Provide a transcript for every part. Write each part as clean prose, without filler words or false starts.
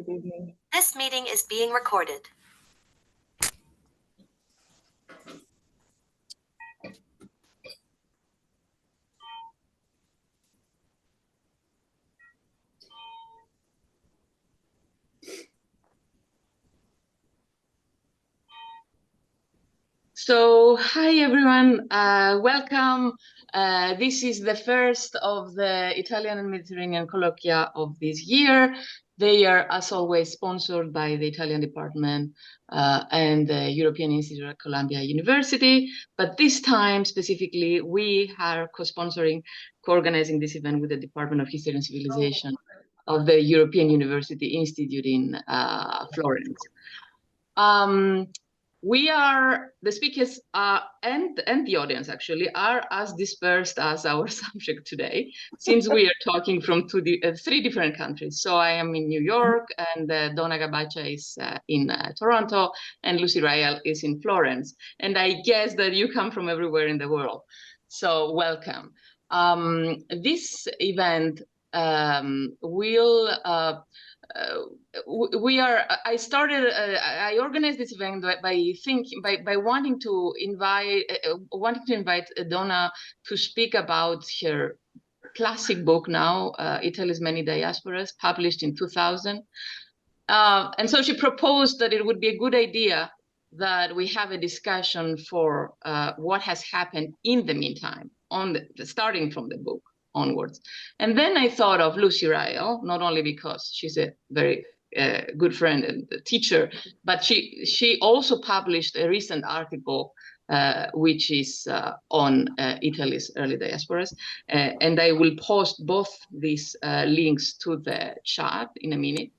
Good evening. This meeting is being recorded. So, hi everyone, welcome. This is the first of the Italian and Mediterranean colloquia of this year. They are, as always, sponsored by the Italian Department and the European Institute at Columbia University. But this time, specifically, we are co-sponsoring, co-organizing this event with the Department of History and Civilization of the European University Institute in Florence. The speakers and the audience actually are as dispersed as our subject today, since we are talking from three different countries. So I am in New York, and Donna Gabaccia is in Toronto, and Lucy Riall is in Florence. And I guess that you come from everywhere in the world. So welcome. This event I organized this event by wanting to invite Donna to speak about her classic book now, Italy's Many Diasporas, published in 2000. And so she proposed that it would be a good idea that we have a discussion for what has happened in the meantime, starting from the book onwards. And then I thought of Lucy Riall, not only because she's a very good friend and teacher, but she also published a recent article which is on Italy's early diasporas. And I will post both these links to the chat in a minute.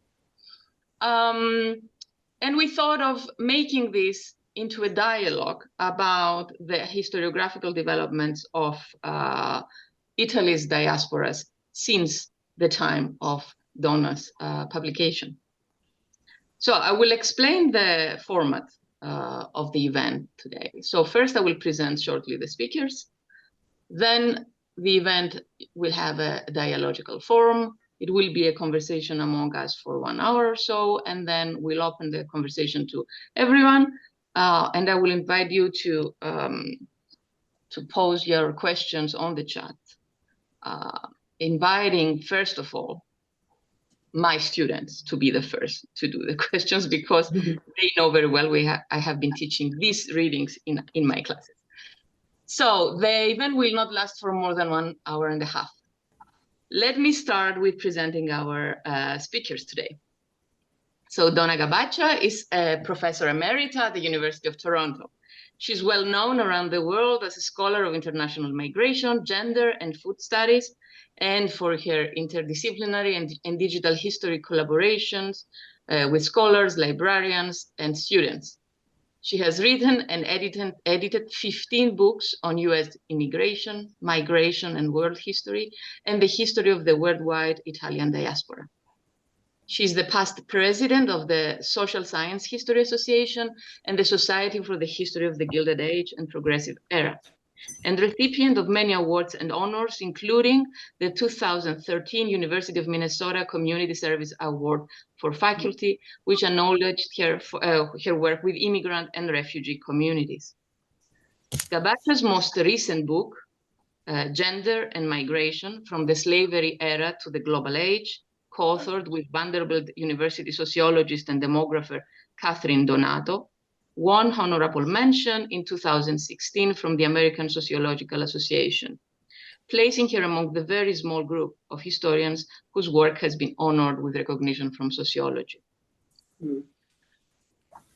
And we thought of making this into a dialogue about the historiographical developments of Italy's diasporas since the time of Donna's publication. So I will explain the format of the event today. So first I will present shortly the speakers. Then the event will have a dialogical form. It will be a conversation among us for 1 hour or so, and then we'll open the conversation to everyone. And I will invite you to pose your questions on the chat. Inviting, first of all, my students to be the first to do the questions, because they know very well I have been teaching these readings in my classes. So the event will not last for more than 1 hour and a half. Let me start with presenting our speakers today. So Donna Gabaccia is a professor emerita at the University of Toronto. She's well known around the world as a scholar of international migration, gender, and food studies, and for her interdisciplinary and digital history collaborations with scholars, librarians, and students. She has written and edited 15 books on US immigration, migration, and world history, and the history of the worldwide Italian diaspora. She's the past president of the Social Science History Association and the Society for the History of the Gilded Age and Progressive Era, and recipient of many awards and honors, including the 2013 University of Minnesota Community Service Award for Faculty, which acknowledged her work with immigrant and refugee communities. Gabaccia's most recent book, Gender and Migration, From the Slavery Era to the Global Age, co-authored with Vanderbilt University sociologist and demographer Catherine Donato, won honorable mention in 2016 from the American Sociological Association, placing her among the very small group of historians whose work has been honored with recognition from sociology.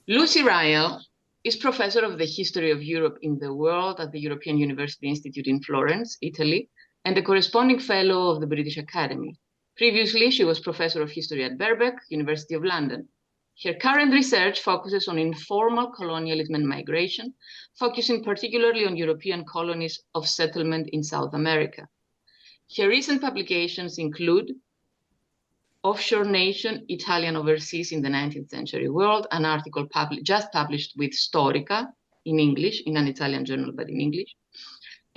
Lucy Riall is professor of the history of Europe in the world at the European University Institute in Florence, Italy, and a corresponding fellow of the British Academy. Previously, she was professor of history at Birkbeck, University of London. Her current research focuses on informal colonialism and migration, focusing particularly on European colonies of settlement in South America. Her recent publications include Offshore Nation, Italian Overseas in the 19th Century World, an article just published with Storica in English, in an Italian journal, but in English,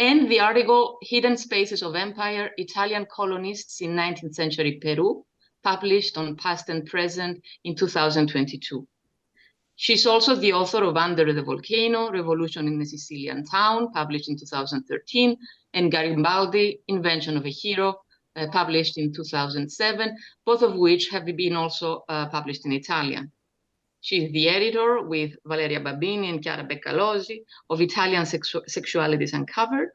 and the article Hidden Spaces of Empire, Italian Colonists in 19th Century Peru, published on Past and Present in 2022. She's also the author of Under the Volcano, Revolution in a Sicilian Town, published in 2013, and Garibaldi, Invention of a Hero, published in 2007, both of which have been also published in Italian. She's the editor with Valeria Babini and Chiara Beccalosi of Italian Sexualities Uncovered,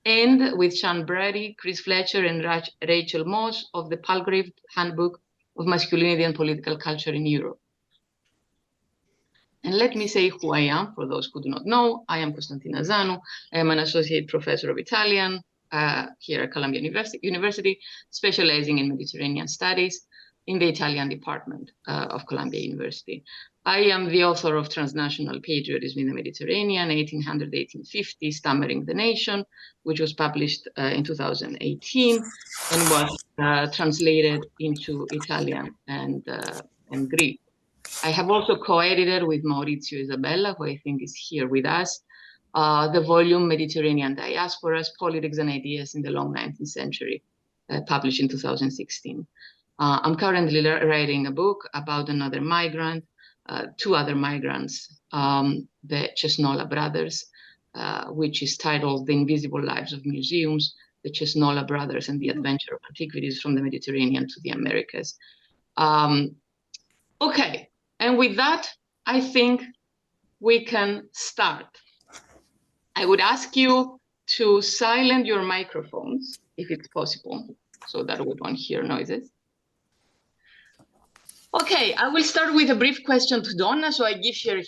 and with Sean Brady, Chris Fletcher, and Rachel Moss of the Palgrave Handbook of Masculinity and Political Culture in Europe. And let me say who I am, for those who do not know. I am Konstantina Zanou. I am an associate professor of Italian here at Columbia University, specializing in Mediterranean studies in the Italian department of Columbia University. I am the author of Transnational Patriotism in the Mediterranean, 1800-1850, Stammering the Nation, which was published in 2018 and was translated into Italian and Greek. I have also co-edited with Maurizio Isabella, who I think is here with us, the volume Mediterranean Diasporas, Politics and Ideas in the Long 19th Century, published in 2016. I'm currently writing a book about another migrant, two other migrants, the Cesnola brothers, which is titled The Invisible Lives of Museums, the Cesnola brothers and the Adventure of Antiquities from the Mediterranean to the Americas. Okay, and with that, I think we can start. I would ask you to silence your microphones, if it's possible, so that we don't hear noises. Okay, I will start with a brief question to Donna. So I give her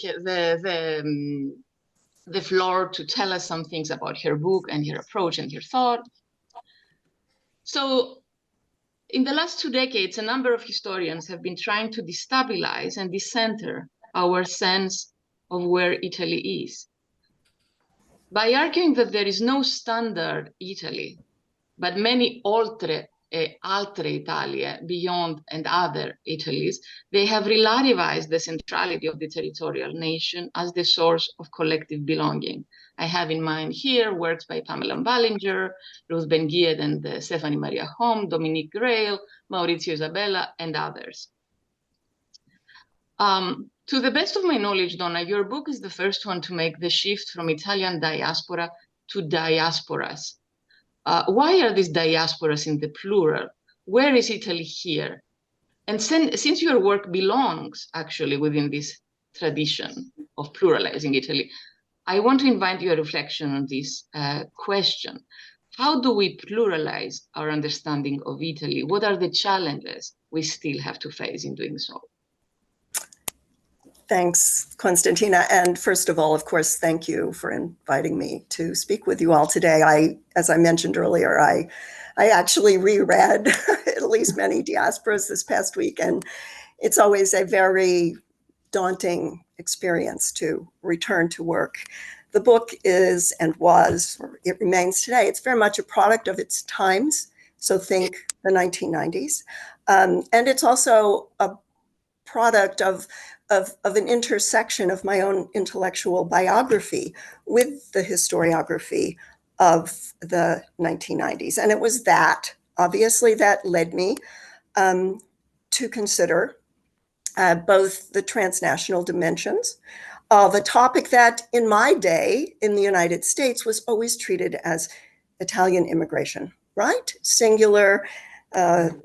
the floor to tell us some things about her book and her approach and her thought. So in the last 2 decades, a number of historians have been trying to destabilize and decenter our sense of where Italy is by arguing that there is no standard Italy, but many altre Italie, beyond and other Italies. They have relativized the centrality of the territorial nation as the source of collective belonging. I have in mind here works by Pamela Ballinger, Ruth Ben-Ghied and Stephanie Maria Hom, Dominique Riall, Maurizio Isabella, and others. To the best of my knowledge, Donna, your book is the first one to make the shift from Italian diaspora to diasporas. Why are these diasporas in the plural? Where is Italy here? And since your work belongs actually within this tradition of pluralizing Italy, I want to invite your reflection on this question. How do we pluralize our understanding of Italy? What are the challenges we still have to face in doing so? Thanks, Konstantina. And first of all, of course, thank you for inviting me to speak with you all today. As I mentioned earlier, I actually reread at least many Diasporas this past week, and it's always a very daunting experience to return to work. The book is and was, or it remains today, it's very much a product of its times. So think the 1990s. And it's also a product of an intersection of my own intellectual biography with the historiography of the 1990s. And it was that, obviously, that led me to consider both the transnational dimensions of a topic that in my day in the United States was always treated as Italian immigration, right? Singular,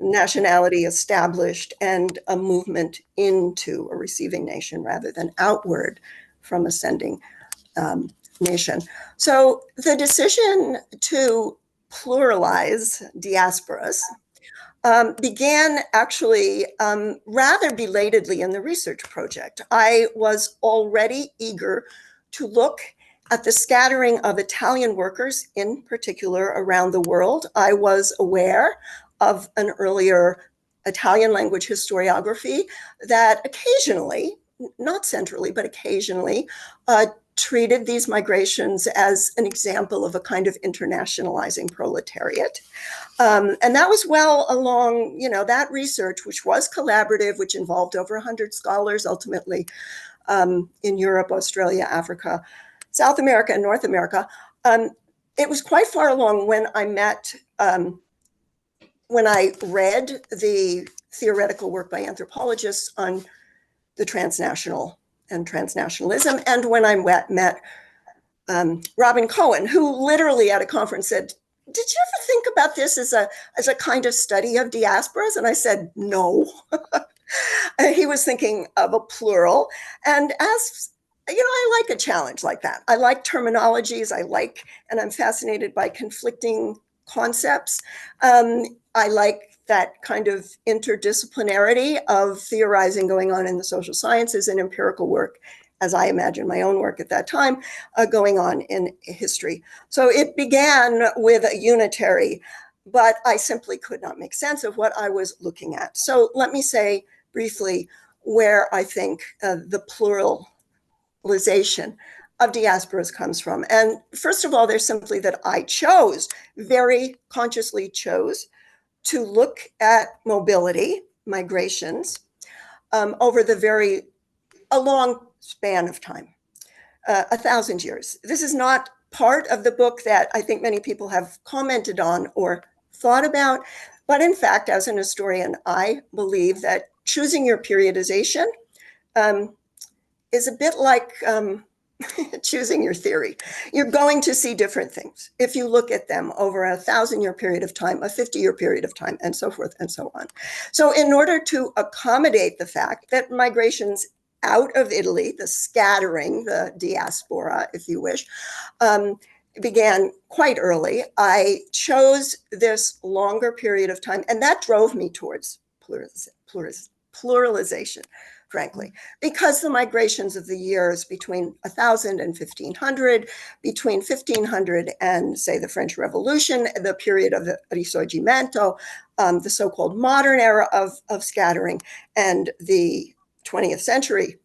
nationality established, and a movement into a receiving nation rather than outward from a sending nation. So the decision to pluralize diasporas began actually rather belatedly in the research project. I was already eager to look at the scattering of Italian workers, in particular around the world. I was aware of an earlier Italian language historiography that occasionally, not centrally, but occasionally, treated these migrations as an example of a kind of internationalizing proletariat. And that was well along, that research, which was collaborative, which involved over 100 scholars ultimately in Europe, Australia, Africa, South America, and North America. It was quite far along when I met when I read the theoretical work by anthropologists on the transnational and transnationalism. And when I met Robin Cohen, who literally at a conference said, "Did you ever think about this as a kind of study of diasporas?" And I said, "No." He was thinking of a plural. And as you know, I like a challenge like that. I like terminologies. And I'm fascinated by conflicting concepts. I like that kind of interdisciplinarity of theorizing going on in the social sciences and empirical work, as I imagine my own work at that time, going on in history. So it began with a unitary, but I simply could not make sense of what I was looking at. So let me say briefly where I think the pluralization of diasporas comes from. And first of all, there's simply that I very consciously chose to look at mobility, migrations, over a long span of time, 1,000 years. This is not part of the book that I think many people have commented on or thought about, but in fact, as an historian, I believe that choosing your periodization is a bit like choosing your theory. You're going to see different things if you look at them over a 1,000-year period of time, a 50-year period of time, and so forth and so on. So in order to accommodate the fact that migrations out of Italy, the scattering, the diaspora, if you wish, began quite early, I chose this longer period of time, and that drove me towards pluralization, frankly, because the migrations of the years between 1000 and 1500, between 1500 and, say, the French Revolution, the period of the Risorgimento, the so-called modern era of scattering, and the 20th century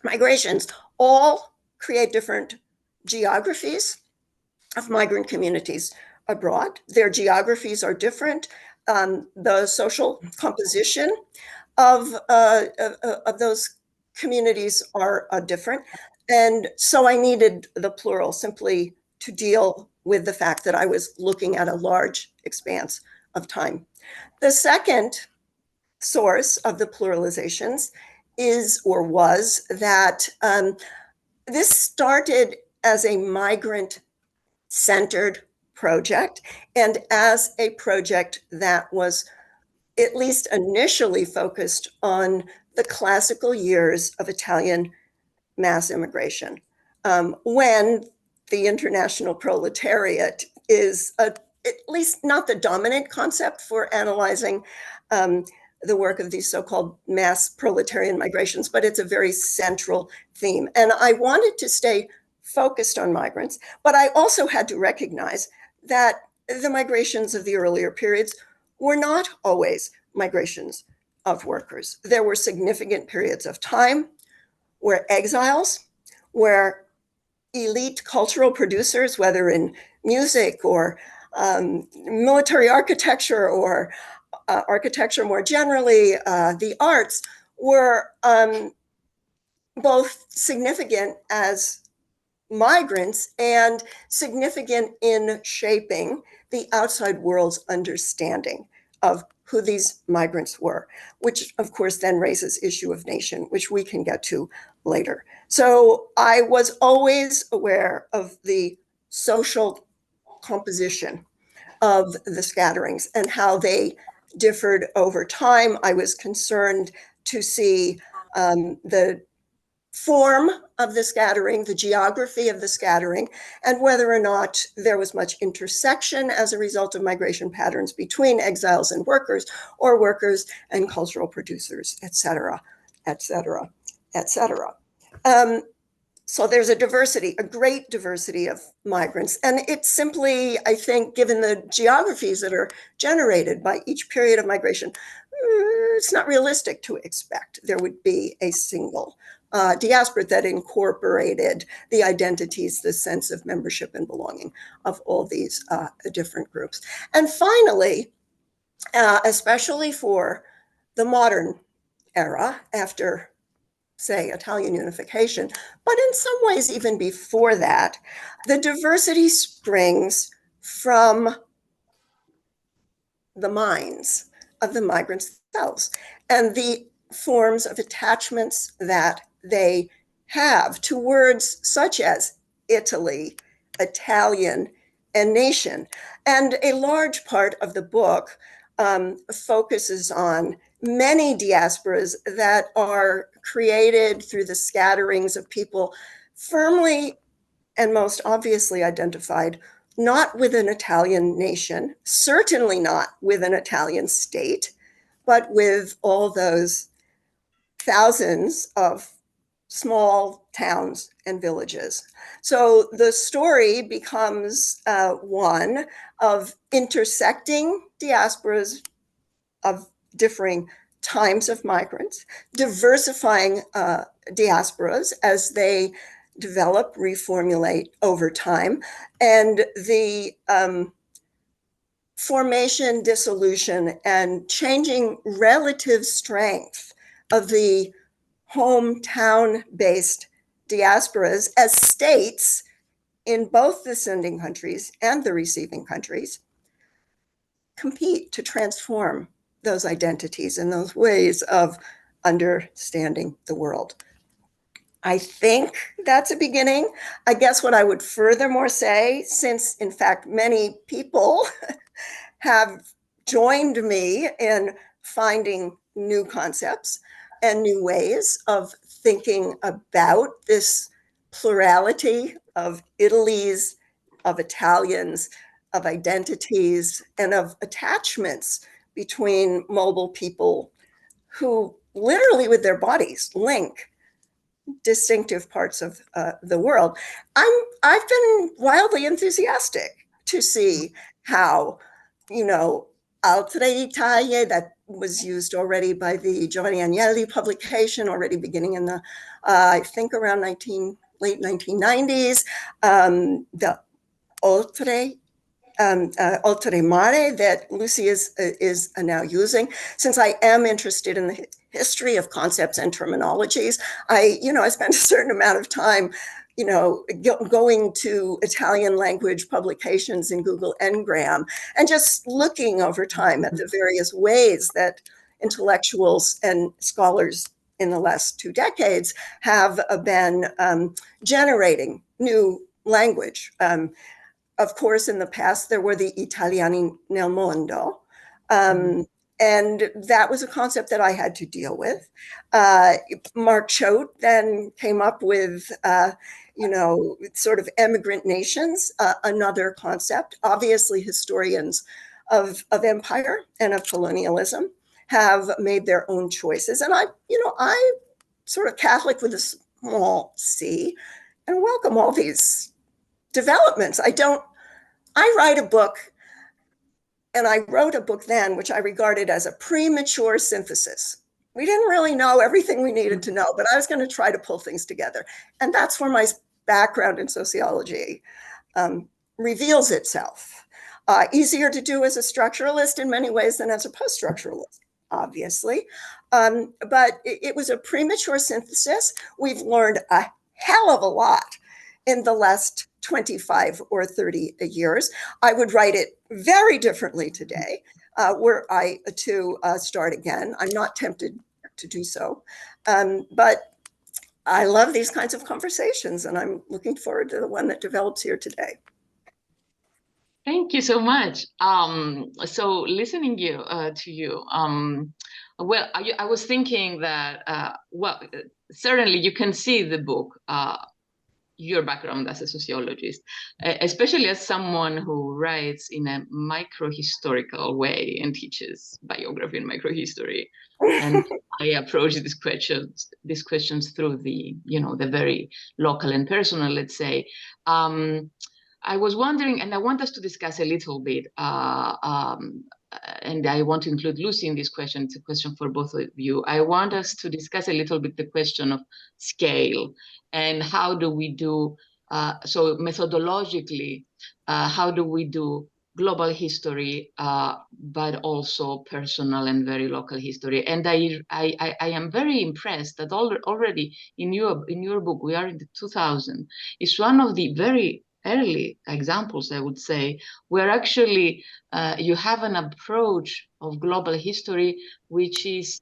migrations, all create different geographies of migrant communities abroad. Their geographies are different. The social composition of those communities are different. And so I needed the plural simply to deal with the fact that I was looking at a large expanse of time. The second source of the pluralizations is or was that this started as a migrant-centered project and as a project that was at least initially focused on the classical years of Italian mass immigration, when the international proletariat is at least not the dominant concept for analyzing the work of these so-called mass proletarian migrations, but it's a very central theme. And I wanted to stay focused on migrants, but I also had to recognize that the migrations of the earlier periods were not always migrations of workers. There were significant periods of time where exiles, where elite cultural producers, whether in music or military architecture or architecture more generally, the arts, were both significant as migrants and significant in shaping the outside world's understanding of who these migrants were, which of course then raises issue of nation, which we can get to later. So I was always aware of the social composition of the scatterings and how they differed over time. I was concerned to see the form of the scattering, the geography of the scattering, and whether or not there was much intersection as a result of migration patterns between exiles and workers, or workers and cultural producers, et cetera, et cetera, et cetera. So there's a diversity, a great diversity of migrants. And it's simply, I think, given the geographies that are generated by each period of migration, it's not realistic to expect there would be a single diaspora that incorporated the identities, the sense of membership and belonging of all these different groups. And finally, especially for the modern era after, say, Italian unification, but in some ways even before that, the diversity springs from the minds of the migrants themselves and the forms of attachments that they have to words such as Italy, Italian, and nation. And a large part of the book focuses on many diasporas that are created through the scatterings of people firmly and most obviously identified not with an Italian nation, certainly not with an Italian state, but with all those thousands of small towns and villages. So the story becomes one of intersecting diasporas of differing times of migrants, diversifying diasporas as they develop, reformulate over time, and the formation, dissolution, and changing relative strength of the hometown-based diasporas as states in both the sending countries and the receiving countries compete to transform those identities and those ways of understanding the world. I think that's a beginning. I guess what I would furthermore say, since in fact many people have joined me in finding new concepts and new ways of thinking about this plurality of Italy's, of Italians, of identities, and of attachments between mobile people who literally with their bodies link distinctive parts of the world. I've been wildly enthusiastic to see how, you know, Altre Italie, that was used already by the Giovanni Agnelli publication, already beginning in the, I think around late 1990s, the Oltre Mare that Lucy is now using. Since I am interested in the history of concepts and terminologies, I spent a certain amount of time, going to Italian language publications in Google Ngram and just looking over time at the various ways that intellectuals and scholars in the last 2 decades have been generating new language. Of course, in the past, there were the Italiani nel mondo. And that was a concept that I had to deal with. Mark Choate then came up with, sort of emigrant nations, another concept. Obviously, historians of empire and of colonialism have made their own choices. And I sort of Catholic with a small c, and welcome all these developments. I write a book, and I wrote a book then, which I regarded as a premature synthesis. We didn't really know everything we needed to know, but I was going to try to pull things together. And that's where my background in sociology reveals itself. Easier to do as a structuralist in many ways than as a post-structuralist, obviously. But it was a premature synthesis. We've learned a hell of a lot in the last 25 or 30 years. I would write it very differently today, were I to start again. I'm not tempted to do so, but I love these kinds of conversations, and I'm looking forward to the one that develops here today. Thank you so much. So listening to you, well, I was thinking that, well, certainly you can see the book, your background as a sociologist, especially as someone who writes in a microhistorical way and teaches biography and microhistory. And I approach these questions through the, the very local and personal, let's say. I was wondering, and I want us to discuss a little bit, and I want to include Lucy in this question. It's a question for both of you. I want us to discuss a little bit the question of scale and how do we do, so methodologically, how do we do global history, but also personal and very local history. And I am very impressed that already in your book, we are in the 2000, it's one of the very early examples, I would say, where actually you have an approach of global history which is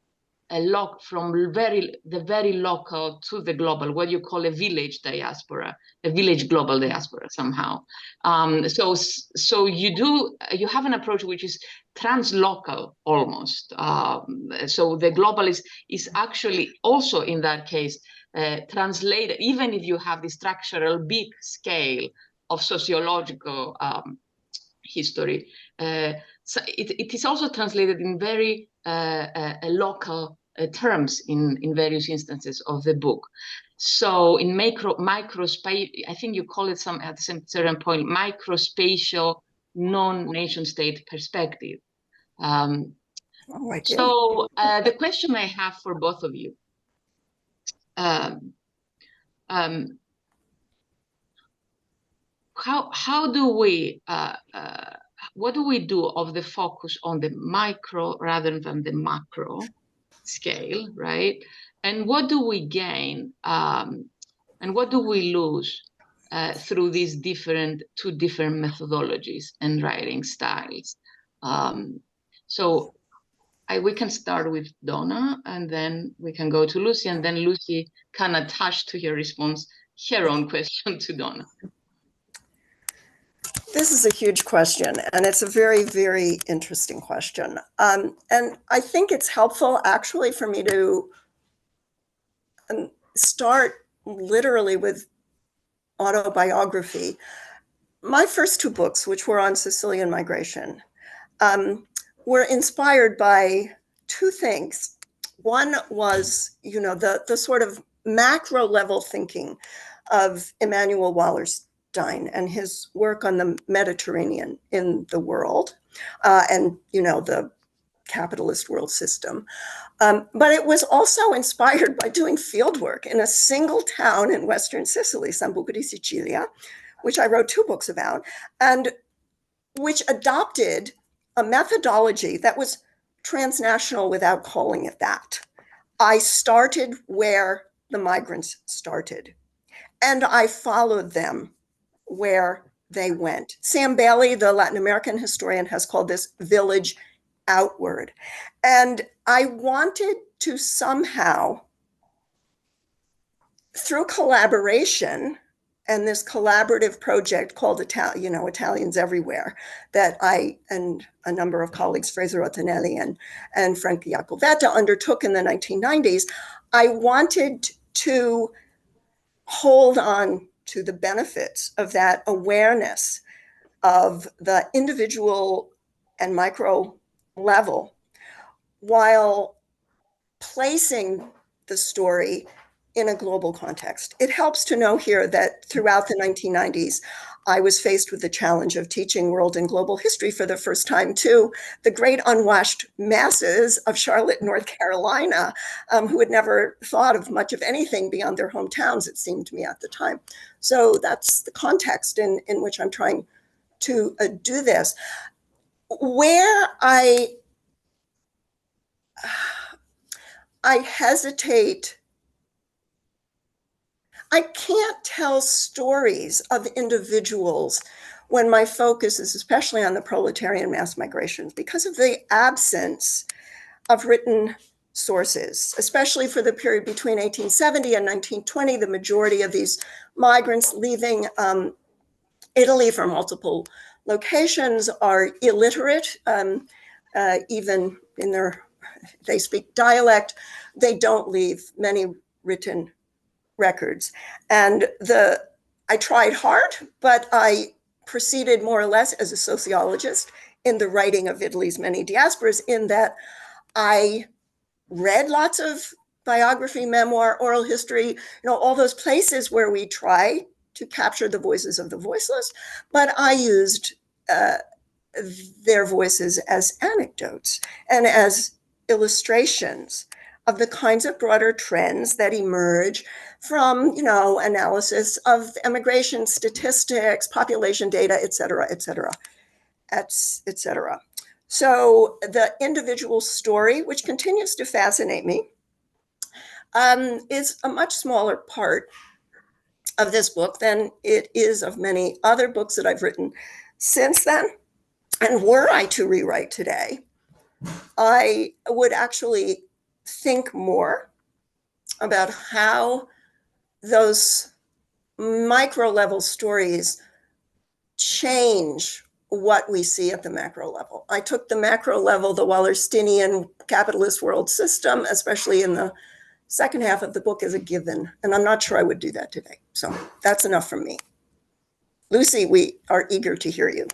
from the very local to the global, what you call a village diaspora, a village global diaspora somehow. So you have an approach which is translocal almost. So the global is actually also in that case translated, even if you have the structural big scale of sociological history. So it is also translated in very local terms in various instances of the book. So in micro space, I think you call it at some certain point, microspatial non-nation state perspective. So the question I have for both of you, how do we what do we do of the focus on the micro rather than the macro scale, right? And what do we gain and what do we lose through these two different methodologies and writing styles? So we can start with Donna, and then we can go to Lucy, and then Lucy can attach to your response her own question to Donna. This is a huge question, and it's a very, very interesting question. And I think it's helpful actually for me to start literally with autobiography. My first two books, which were on Sicilian migration, were inspired by two things. One was, the sort of macro level thinking of Emanuel Wallerstein and his work on the Mediterranean in the world, and the capitalist world system. But it was also inspired by doing fieldwork in a single town in Western Sicily, Sambuco di Sicilia, which I wrote two books about, and which adopted a methodology that was transnational without calling it that. I started where the migrants started, and I followed them where they went. Sam Bailey, the Latin American historian, has called this village outward. And I wanted to somehow, through collaboration and this collaborative project called Italians Everywhere, that I and a number of colleagues, Fraser Ottanelli and Frank Iacovetta, undertook in the 1990s, I wanted to hold on to the benefits of that awareness of the individual and micro level while placing the story in a global context. It helps to know here that throughout the 1990s, I was faced with the challenge of teaching world and global history for the first time to the great unwashed masses of Charlotte, North Carolina, who had never thought of much of anything beyond their hometowns, it seemed to me at the time. So that's the context in which I'm trying to do this. Where I hesitate, I can't tell stories of individuals when my focus is especially on the proletarian mass migrations because of the absence of written sources, especially for the period between 1870 and 1920. The majority of these migrants leaving Italy for multiple locations are illiterate, even in they speak dialect. They don't leave many written records. And I tried hard, but I proceeded more or less as a sociologist in the writing of Italy's many diasporas, in that I read lots of biography, memoir, oral history, all those places where we try to capture the voices of the voiceless, but I used their voices as anecdotes and as illustrations of the kinds of broader trends that emerge from, analysis of immigration statistics, population data, et cetera, et cetera, et cetera. So the individual story, which continues to fascinate me, is a much smaller part of this book than it is of many other books that I've written since then. And were I to rewrite today, I would actually think more about how those micro level stories change what we see at the macro level. I took the macro level, the Wallersteinian capitalist world system, especially in the second half of the book, as a given. And I'm not sure I would do that today. So that's enough from me. Lucy, we are eager to hear you.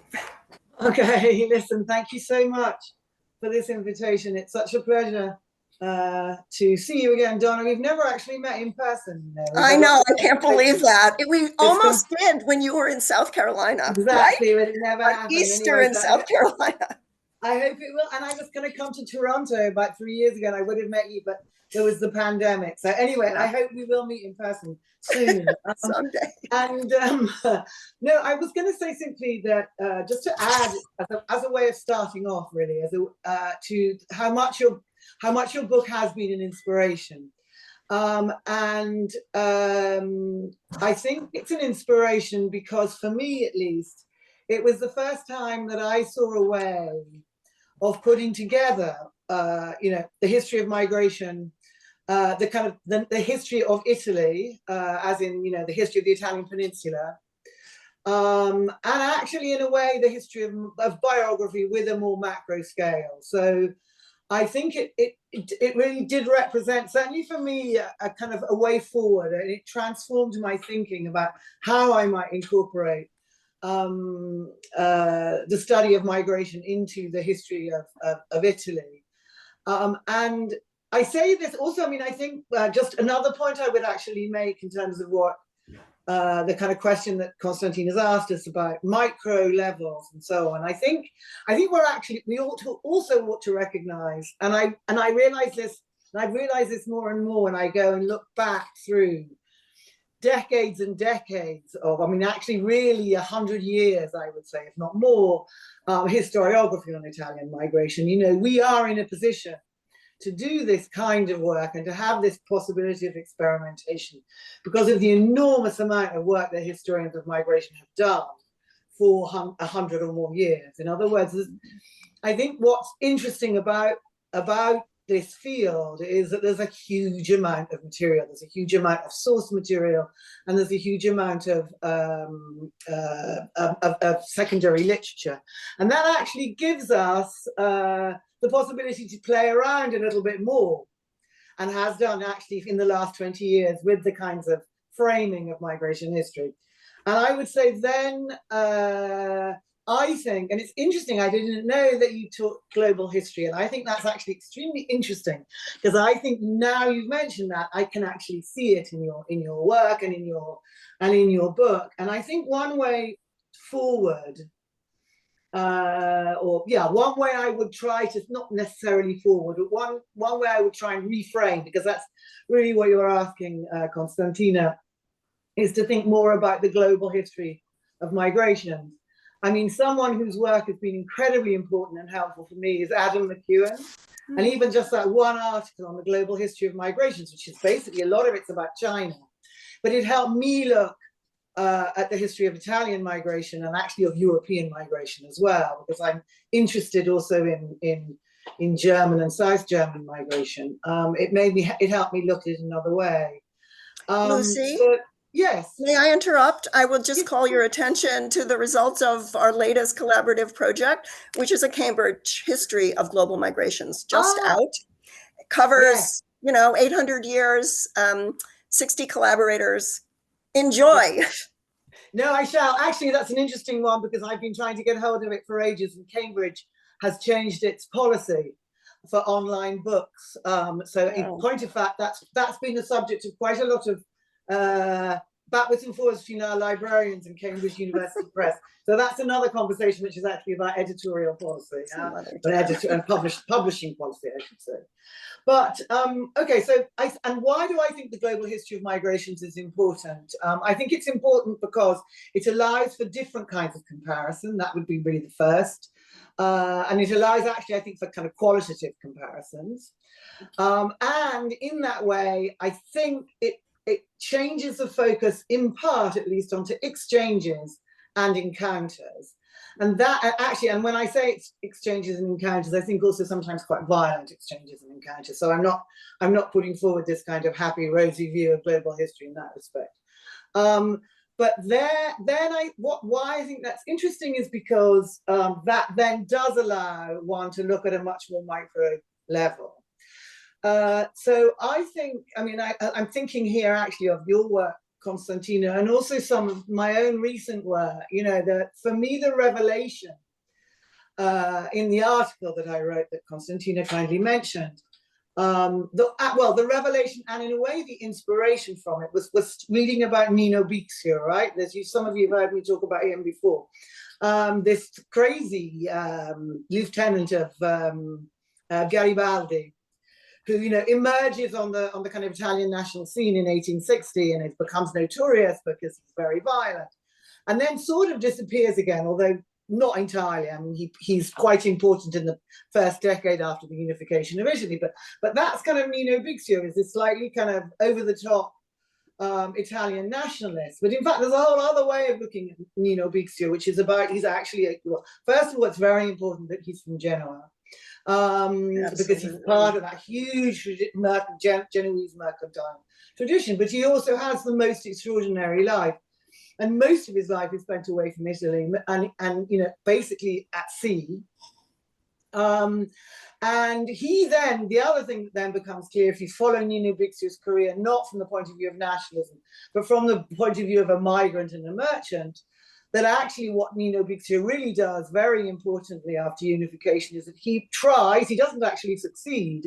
Okay, listen, thank you so much for this invitation. It's such a pleasure to see you again, Donna. We've never actually met in person. I know, I can't believe that. We almost did when you were in South Carolina. Exactly, right? but it never happened. Easter in South Carolina. I hope it will. And I was going to come to Toronto about 3 years ago, and I would have met you, but there was the pandemic. So anyway, I hope we will meet in person soon. Someday. And no, I was going to say simply that just to add, as a way of starting off, really, to how much your book has been an inspiration. I think it's an inspiration because, for me at least, it was the first time that I saw a way of putting together, the history of migration, the history of Italy, as in, the history of the Italian peninsula, and actually, in a way, the history of biography with a more macro scale. So I think it really did represent, certainly for me, a kind of a way forward, and it transformed my thinking about how I might incorporate the study of migration into the history of Italy. And I say this also, I think just another point I would actually make in terms of what the kind of question that Konstantina has asked us about micro levels and so on. I think we ought to recognize, and I realize this, and I've realized this more and more when I go and look back through decades and decades of, actually really 100 years, I would say, if not more, historiography on Italian migration. We are in a position to do this kind of work and to have this possibility of experimentation because of the enormous amount of work that historians of migration have done for 100 or more years. In other words, I think what's interesting about this field is that there's a huge amount of material, there's a huge amount of source material, and there's a huge amount of secondary literature. And that actually gives us the possibility to play around a little bit more, and has done actually in the last 20 years with the kinds of framing of migration history. And I would say then, I think, and it's interesting, I didn't know that you taught global history, and I think that's actually extremely interesting, because I think now you've mentioned that, I can actually see it in your work and in your book. And I think one way forward, one way I would try to, not necessarily forward, but one way I would try and reframe, because that's really what you're asking, Konstantina, is to think more about the global history of migration. Someone whose work has been incredibly important and helpful for me is Adam McEwen. And even just that one article on the global history of migrations, which is basically, a lot of it's about China, but it helped me look at the history of Italian migration and actually of European migration as well, because I'm interested also in German and South German migration. It helped me look at it another way. Lucy? Yes. May I interrupt? I will just call your attention to the results of our latest collaborative project, which is a Cambridge history of global migrations, just out. It covers, 800 years, 60 collaborators. Enjoy. No, I shall. Actually, that's an interesting one, because I've been trying to get hold of it for ages, and Cambridge has changed its policy for online books. In point of fact, that's been the subject of quite a lot of backwards and forwards between our librarians and Cambridge University Press. So that's another conversation, which is actually about editorial policy and publishing policy, I should say. But okay, and why do I think the global history of migrations is important? I think it's important because it allows for different kinds of comparison. That would be really the first. And it allows, actually, I think, for kind of qualitative comparisons. And in that way, I think it changes the focus in part, at least, onto exchanges and encounters. And that actually, and when I say exchanges and encounters, I think also sometimes quite violent exchanges and encounters. So I'm not putting forward this kind of happy, rosy view of global history in that respect. But why I think that's interesting is because that then does allow one to look at a much more micro level. So I think, I mean, I'm thinking here actually of your work, Konstantina, and also some of my own recent work, you know, that for me, the revelation in the article that I wrote that Konstantina kindly mentioned, the revelation and in a way the inspiration from it was reading about Nino Bixio, right? Some of you have heard me talk about him before. This crazy lieutenant of Garibaldi, who, you know, emerges on the kind of Italian national scene in 1860, and it becomes notorious because he's very violent, and then sort of disappears again, although not entirely. I mean, he's quite important in the first decade after the unification of Italy, but that's kind of Nino Bixio, is this slightly kind of over the top Italian nationalist. But in fact, there's a whole other way of looking at Nino Bixio, which is about, he's actually, first of all, it's very important that he's from Genoa. Because he's part of that huge Genoese mercantile tradition, but he also has the most extraordinary life, and most of his life is spent away from Italy, and you know, basically at sea. And he then, the other thing that then becomes clear if you follow Nino Bixio's career, not from the point of view of nationalism, but from the point of view of a migrant and a merchant, that actually what Nino Bixio really does, very importantly after unification, is that he tries, he doesn't actually succeed,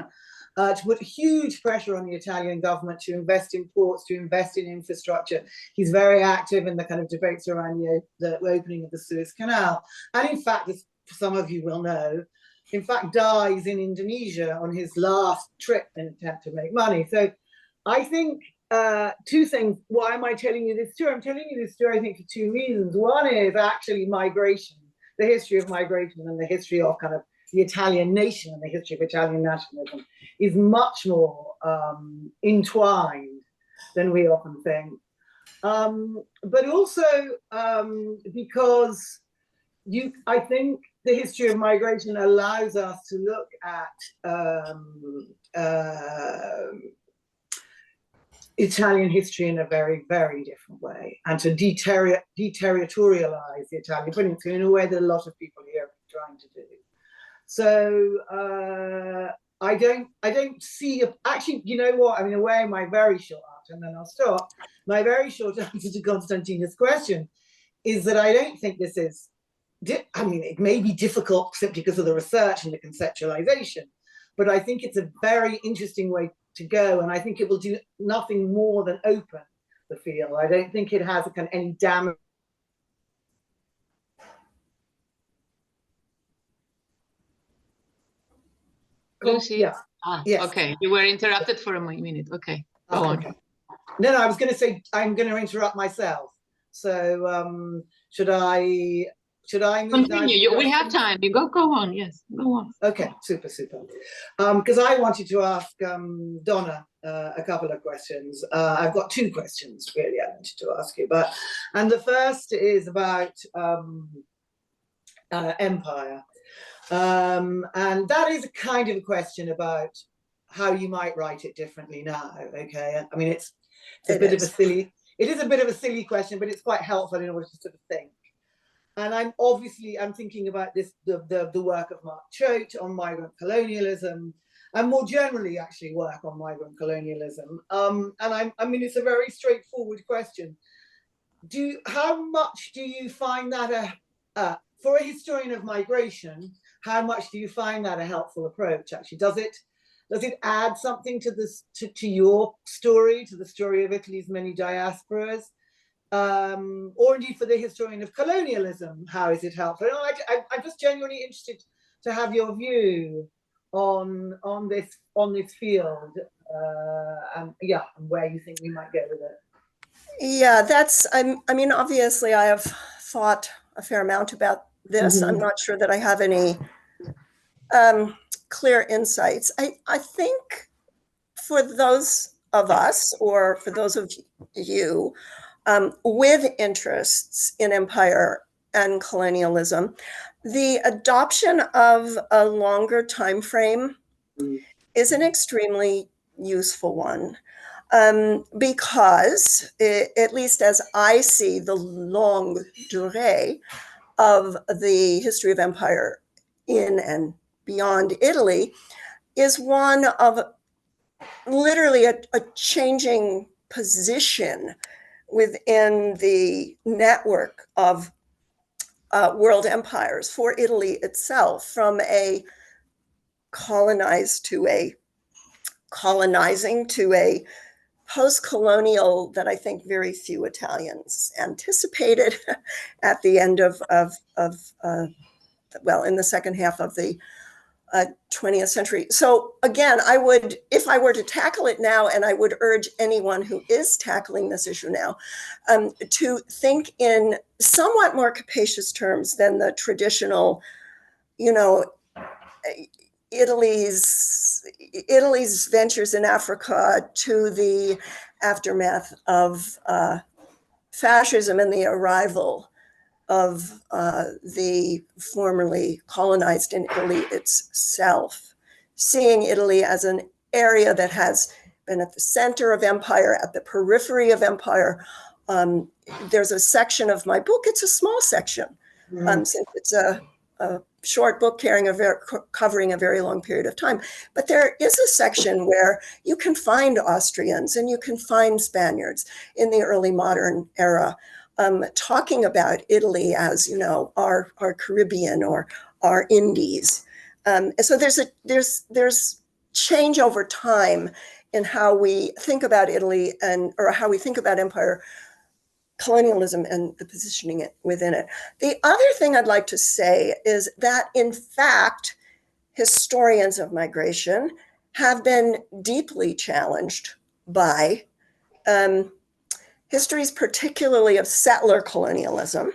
to put huge pressure on the Italian government to invest in ports, to invest in infrastructure. He's very active in the kind of debates around the opening of the Suez Canal. And in fact, as some of you will know, in fact dies in Indonesia on his last trip in an attempt to make money. So I think two things. Why am I telling you this story? I'm telling you this story, I think, for two reasons. One is actually migration, the history of migration and the history of kind of the Italian nation and the history of Italian nationalism is much more entwined than we often think. But also because I think the history of migration allows us to look at Italian history in a very, very different way, and to deterritorialize the Italian peninsula in a way that a lot of people here are trying to do. So I don't see, actually, you know what, I mean, in a way, my very short answer, and then I'll stop, my very short answer to Konstantina's question is that I don't think this is, I mean, it may be difficult simply because of the research and the conceptualization, but I think it's a very interesting way to go, and I think it will do nothing more than open the field. I don't think it has a kind of any damage. Lucy? Yeah. Yes. Okay, you were interrupted for a minute. Okay, go on. Okay. No, I was going to say I'm going to interrupt myself. So should I move continue? We have time. You go on. Yes, go on. Okay, super. Because I wanted to ask Donna a couple of questions. I've got two questions really I wanted to ask you, and the first is about empire, and that is a kind of a question about how you might write it differently now. Okay, I mean it's a bit of a silly. It is a bit of a silly question, but it's quite helpful in order to sort of think. And I'm thinking about this, the work of Mark Choate on migrant colonialism, and more generally, actually, work on migrant colonialism. And I mean, it's a very straightforward question. How much do you find that for a historian of migration? How much do you find that a helpful approach? Actually, does it add something to this to your story, to the story of Italy's many diasporas? Or indeed for the historian of colonialism, how is it helpful? I'm just genuinely interested to have your view on this field, and where you think we might go with it. Yeah, I mean, obviously I have thought a fair amount about this. I'm not sure that I have any clear insights. I think for those of us, or for those of you with interests in empire and colonialism, the adoption of a longer time frame is an extremely useful one. Because at least as I see the longue durée of the history of empire in and beyond Italy is one of literally a changing position within the network of world empires for Italy itself, from a colonized to a colonizing to a post-colonial that I think very few Italians anticipated at the end of well, in the second half of the 20th century. So again, I would, if I were to tackle it now, and I would urge anyone who is tackling this issue now to think in somewhat more capacious terms than the traditional, you know, Italy's ventures in Africa to the aftermath of fascism and the arrival of the formerly colonized in Italy itself, seeing Italy as an area that has been at the center of empire, at the periphery of empire. There's a section of my book, it's a small section, since it's a short book covering a very long period of time. But there is a section where you can find Austrians and you can find Spaniards in the early modern era, talking about Italy as, you know, our Caribbean or our Indies. So there's change over time in how we think about Italy or how we think about empire, colonialism, and the positioning within it. The other thing I'd like to say is that, in fact, historians of migration have been deeply challenged by histories, particularly of settler colonialism,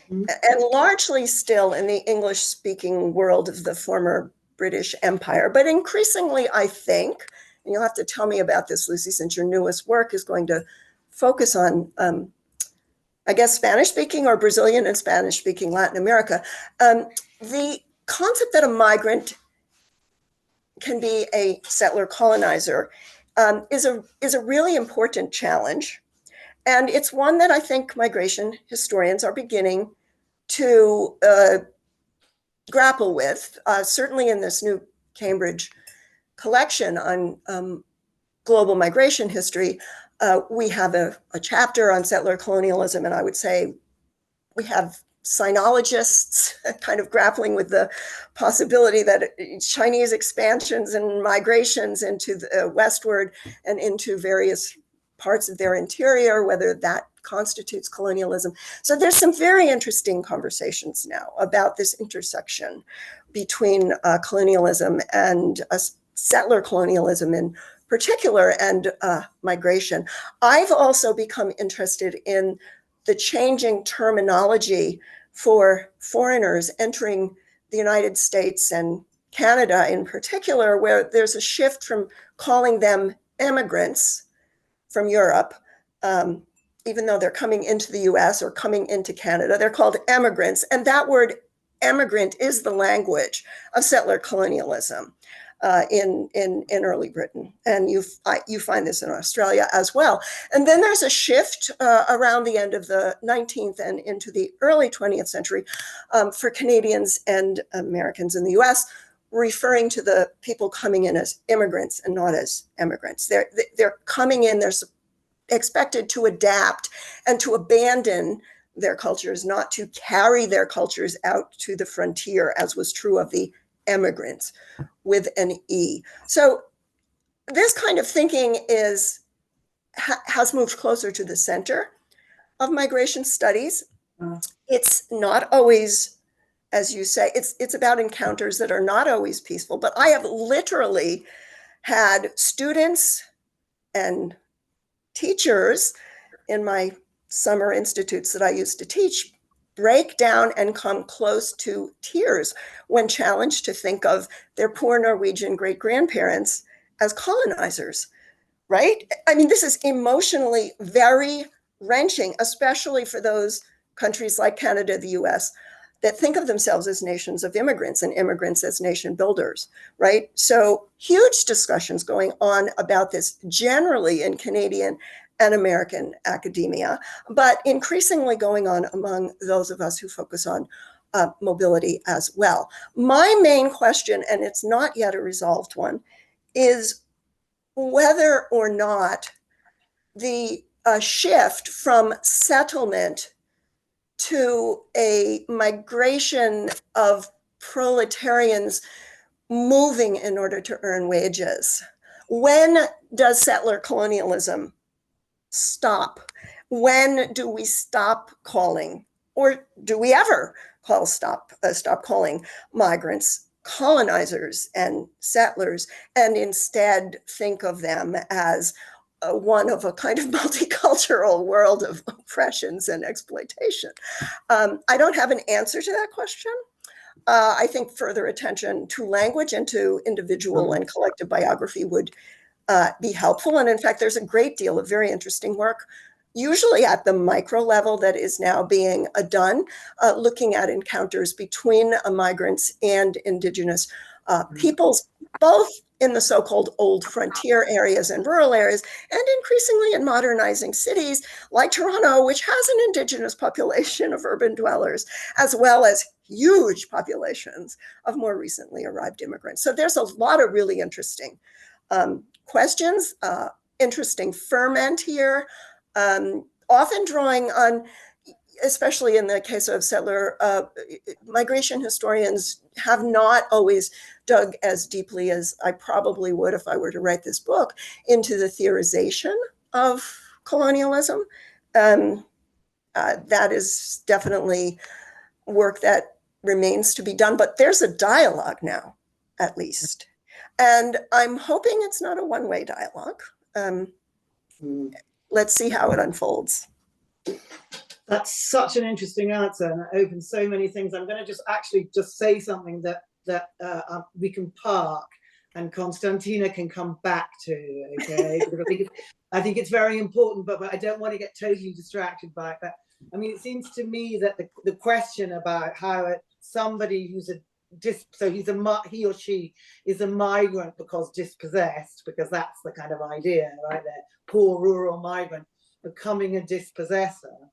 and largely still in the English-speaking world of the former British Empire. But increasingly, I think, and you'll have to tell me about this, Lucy, since your newest work is going to focus on, I guess, Spanish-speaking or Brazilian and Spanish-speaking Latin America, the concept that a migrant can be a settler colonizer is a really important challenge. And it's one that I think migration historians are beginning to grapple with, certainly in this new Cambridge collection on global migration history. We have a chapter on settler colonialism, and I would say we have sinologists kind of grappling with the possibility that Chinese expansions and migrations into the westward and into various parts of their interior, whether that constitutes colonialism. So there's some very interesting conversations now about this intersection between colonialism and settler colonialism in particular, and migration. I've also become interested in the changing terminology for foreigners entering the United States and Canada in particular, where there's a shift from calling them immigrants from Europe, even though they're coming into the US or coming into Canada, they're called emigrants. And that word emigrant is the language of settler colonialism in early Britain. And you find this in Australia as well. And then there's a shift around the end of the 19th and into the early 20th century for Canadians and Americans in the US, referring to the people coming in as immigrants and not as immigrants. They're coming in, they're expected to adapt and to abandon their cultures, not to carry their cultures out to the frontier, as was true of the emigrants with an E. So this kind of thinking has moved closer to the center of migration studies. It's not always, as you say, it's about encounters that are not always peaceful, but I have literally had students and teachers in my summer institutes that I used to teach break down and come close to tears when challenged to think of their poor Norwegian great-grandparents as colonizers, right? I mean, this is emotionally very wrenching, especially for those countries like Canada, the US, that think of themselves as nations of immigrants and immigrants as nation builders, right? So huge discussions going on about this generally in Canadian and American academia, but increasingly going on among those of us who focus on mobility as well. My main question, and it's not yet a resolved one, is whether or not the shift from settlement to a migration of proletarians moving in order to earn wages. When does settler colonialism stop? When do we stop calling, or do we ever stop calling migrants colonizers and settlers, and instead think of them as one of a kind of multicultural world of oppressions and exploitation? I don't have an answer to that question. I think further attention to language and to individual and collective biography would be helpful. And in fact, there's a great deal of very interesting work, usually at the micro level, that is now being done, looking at encounters between migrants and indigenous peoples, both in the so-called old frontier areas and rural areas, and increasingly in modernizing cities like Toronto, which has an indigenous population of urban dwellers, as well as huge populations of more recently arrived immigrants. So there's a lot of really interesting questions, interesting ferment here, often drawing on, especially in the case of settler, migration historians have not always dug as deeply as I probably would if I were to write this book into the theorization of colonialism. That is definitely work that remains to be done, but there's a dialogue now, at least. And I'm hoping it's not a one-way dialogue. Let's see how it unfolds. That's such an interesting answer, and it opens so many things. I'm going to just say something that we can park, and Konstantina can come back to. Okay, because I think it's very important, but I don't want to get totally distracted by it. But I mean, it seems to me that the question about how somebody who's he or she is a migrant because dispossessed, because that's the kind of idea, right there, poor rural migrant becoming a dispossessor.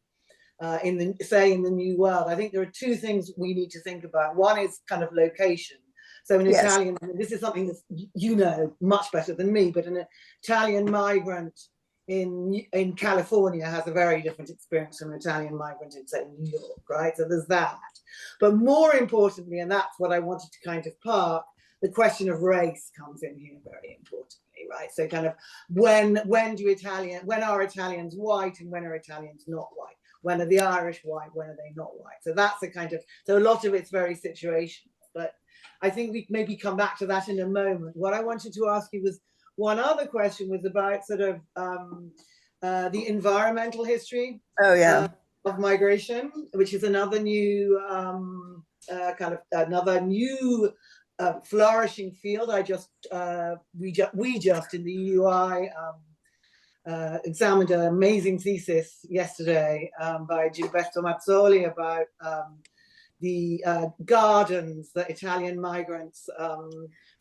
In the New World, I think there are two things we need to think about. One is kind of location. So in Italian, this is something that you know much better than me, but an Italian migrant in California has a very different experience from an Italian migrant in, say, New York, right? So there's that. But more importantly, and that's what I wanted to kind of park, the question of race comes in here very importantly, right? So kind of when are Italians white and when are Italians not white? When are the Irish white? When are they not white? So that's so a lot of it's very situational. But I think we maybe come back to that in a moment. What I wanted to ask you was, one other question was about sort of the environmental history of migration, which is another new flourishing field. We just in the EUI examined an amazing thesis yesterday by Gilberto Mazzoli about the gardens that Italian migrants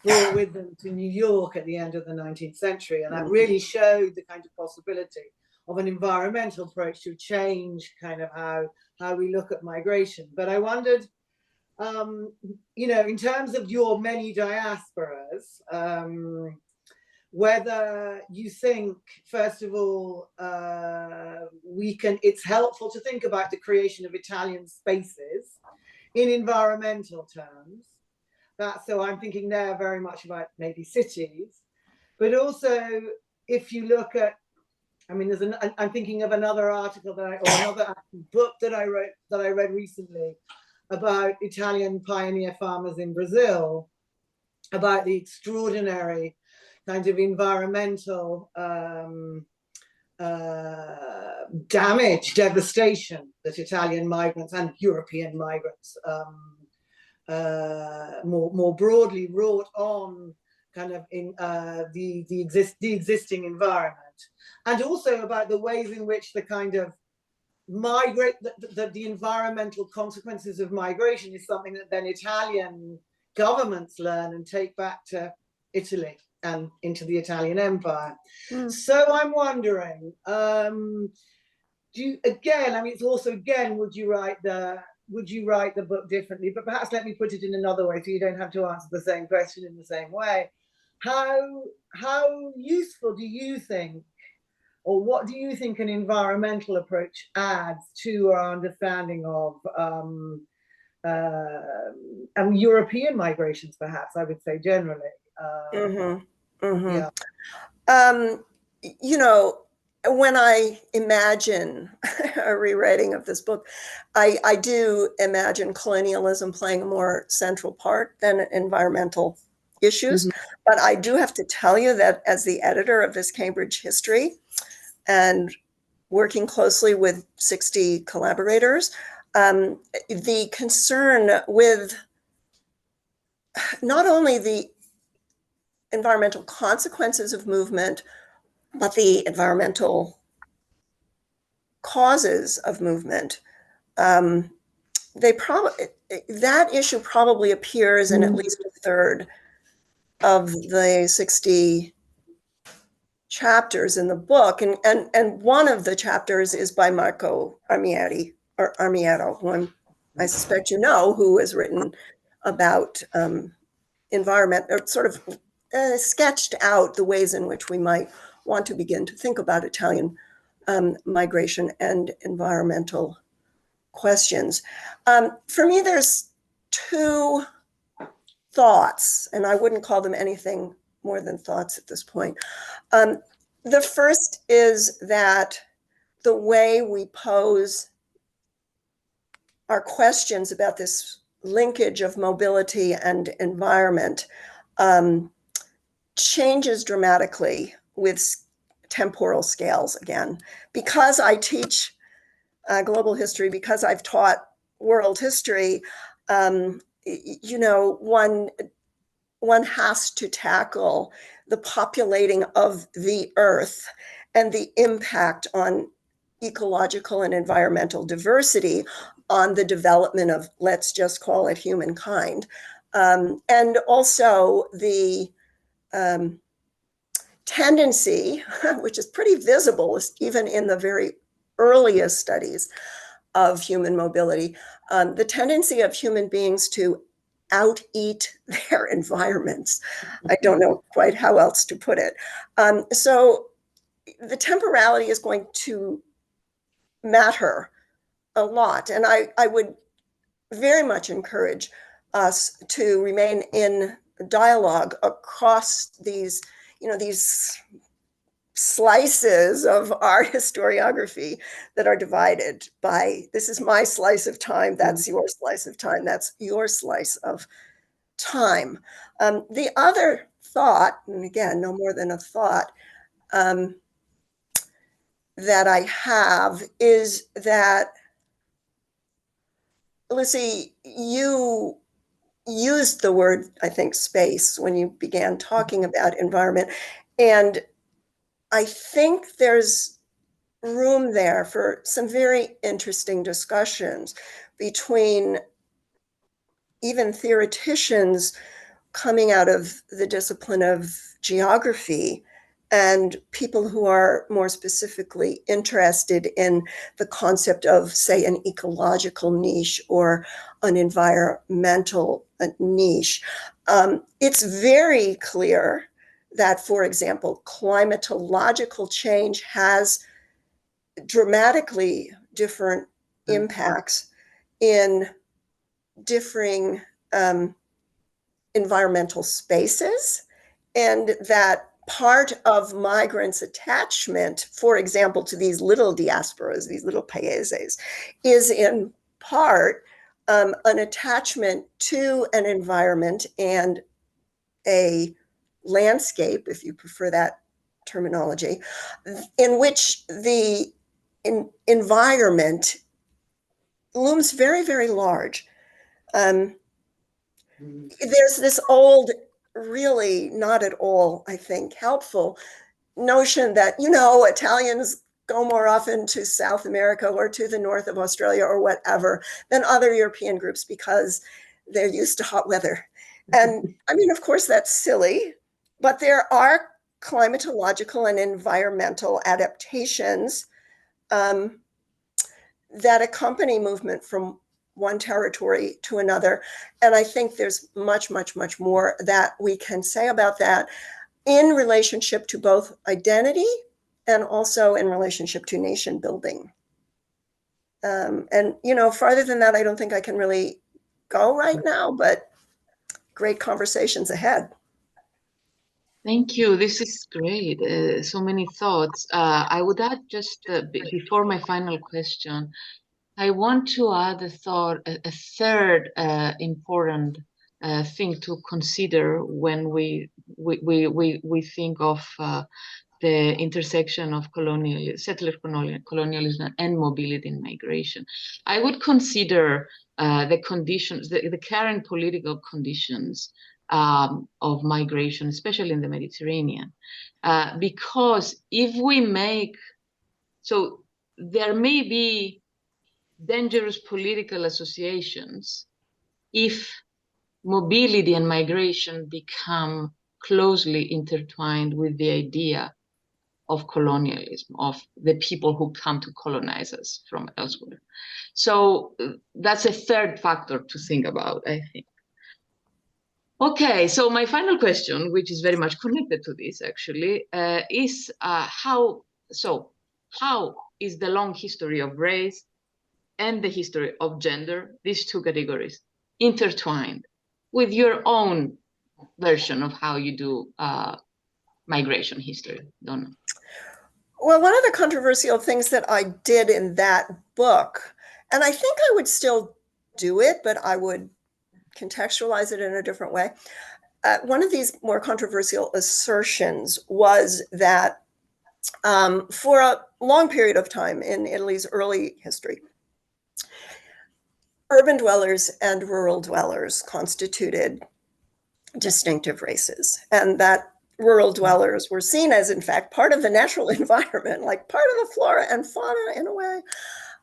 brought with them to New York at the end of the 19th century. And that really showed the kind of possibility of an environmental approach to change kind of how we look at migration. But I wondered, in terms of your many diasporas, whether you think, first of all, it's helpful to think about the creation of Italian spaces in environmental terms. So I'm thinking there very much about maybe cities, but also if you look at, I'm thinking of another article another book that I read recently about Italian pioneer farmers in Brazil, about the extraordinary kind of environmental devastation that Italian migrants and European migrants more broadly wrought on kind of in the existing environment, and also about the ways in which the kind of the environmental consequences of migration is something that then Italian governments learn and take back to Italy and into the Italian Empire. So I'm wondering, do you, again, I mean, it's also, again, would you write the book differently? But perhaps let me put it in another way so you don't have to answer the same question in the same way. How useful do you think, or what do you think an environmental approach adds to our understanding of European migrations, perhaps, I would say generally? Yeah. You know, when I imagine a rewriting of this book, I do imagine colonialism playing a more central part than environmental issues. But I do have to tell you that as the editor of this Cambridge history and working closely with 60 collaborators, the concern with not only the environmental consequences of movement, but the environmental causes of movement, that issue probably appears in at least a third of the 60 chapters in the book. And one of the chapters is by Marco Armiero, who I suspect you know, who has written about environment, or sort of sketched out the ways in which we might want to begin to think about Italian migration and environmental questions. For me, there's two thoughts, and I wouldn't call them anything more than thoughts at this point. The first is that the way we pose our questions about this linkage of mobility and environment changes dramatically with temporal scales again. Because I teach global history, because I've taught world history, you know, one has to tackle the populating of the earth and the impact on ecological and environmental diversity on the development of, let's just call it, humankind. And also the tendency, which is pretty visible even in the very earliest studies of human mobility, the tendency of human beings to out-eat their environments. I don't know quite how else to put it. So the temporality is going to matter a lot. And I would very much encourage us to remain in dialogue across these, you know, these slices of our historiography that are divided by, this is my slice of time, that's your slice of time, that's your slice of time. The other thought, and again, no more than a thought, that I have is that, Lucy, you used the word, I think, space when you began talking about environment. And I think there's room there for some very interesting discussions between even theoreticians coming out of the discipline of geography and people who are more specifically interested in the concept of, say, an ecological niche or an environmental niche. It's very clear that, for example, climatological change has dramatically different impacts in differing environmental spaces, and that part of migrants' attachment, for example, to these little diasporas, these little paeses, is in part an attachment to an environment and a landscape, if you prefer that terminology, in which the environment looms very, very large. There's this old really not at all, I think, helpful notion that, you know, Italians go more often to South America or to the north of Australia or whatever than other European groups because they're used to hot weather. And I mean, of course, that's silly, but there are climatological and environmental adaptations that accompany movement from one territory to another. And I think there's much, much, much more that we can say about that in relationship to both identity and also in relationship to nation building. And, you know, farther than that, I don't think I can really go right now, but great conversations ahead. Thank you. This is great. So many thoughts. I would add just before my final question, I want to add a thought, a third important thing to consider when we think of the intersection of settler colonialism and mobility and migration. I would consider the conditions, the current political conditions of migration, especially in the Mediterranean, because if we so there may be dangerous political associations if mobility and migration become closely intertwined with the idea of colonialism, of the people who come to colonize us from elsewhere. So that's a third factor to think about, I think. Okay, so my final question, which is very much connected to this actually, is how is the long history of race and the history of gender, these two categories, intertwined with your own version of how you do migration history, Donna? Well, one of the controversial things that I did in that book, and I think I would still do it, but I would contextualize it in a different way. One of these more controversial assertions was that for a long period of time in Italy's early history, urban dwellers and rural dwellers constituted distinctive races, and that rural dwellers were seen as, in fact, part of the natural environment, like part of the flora and fauna in a way.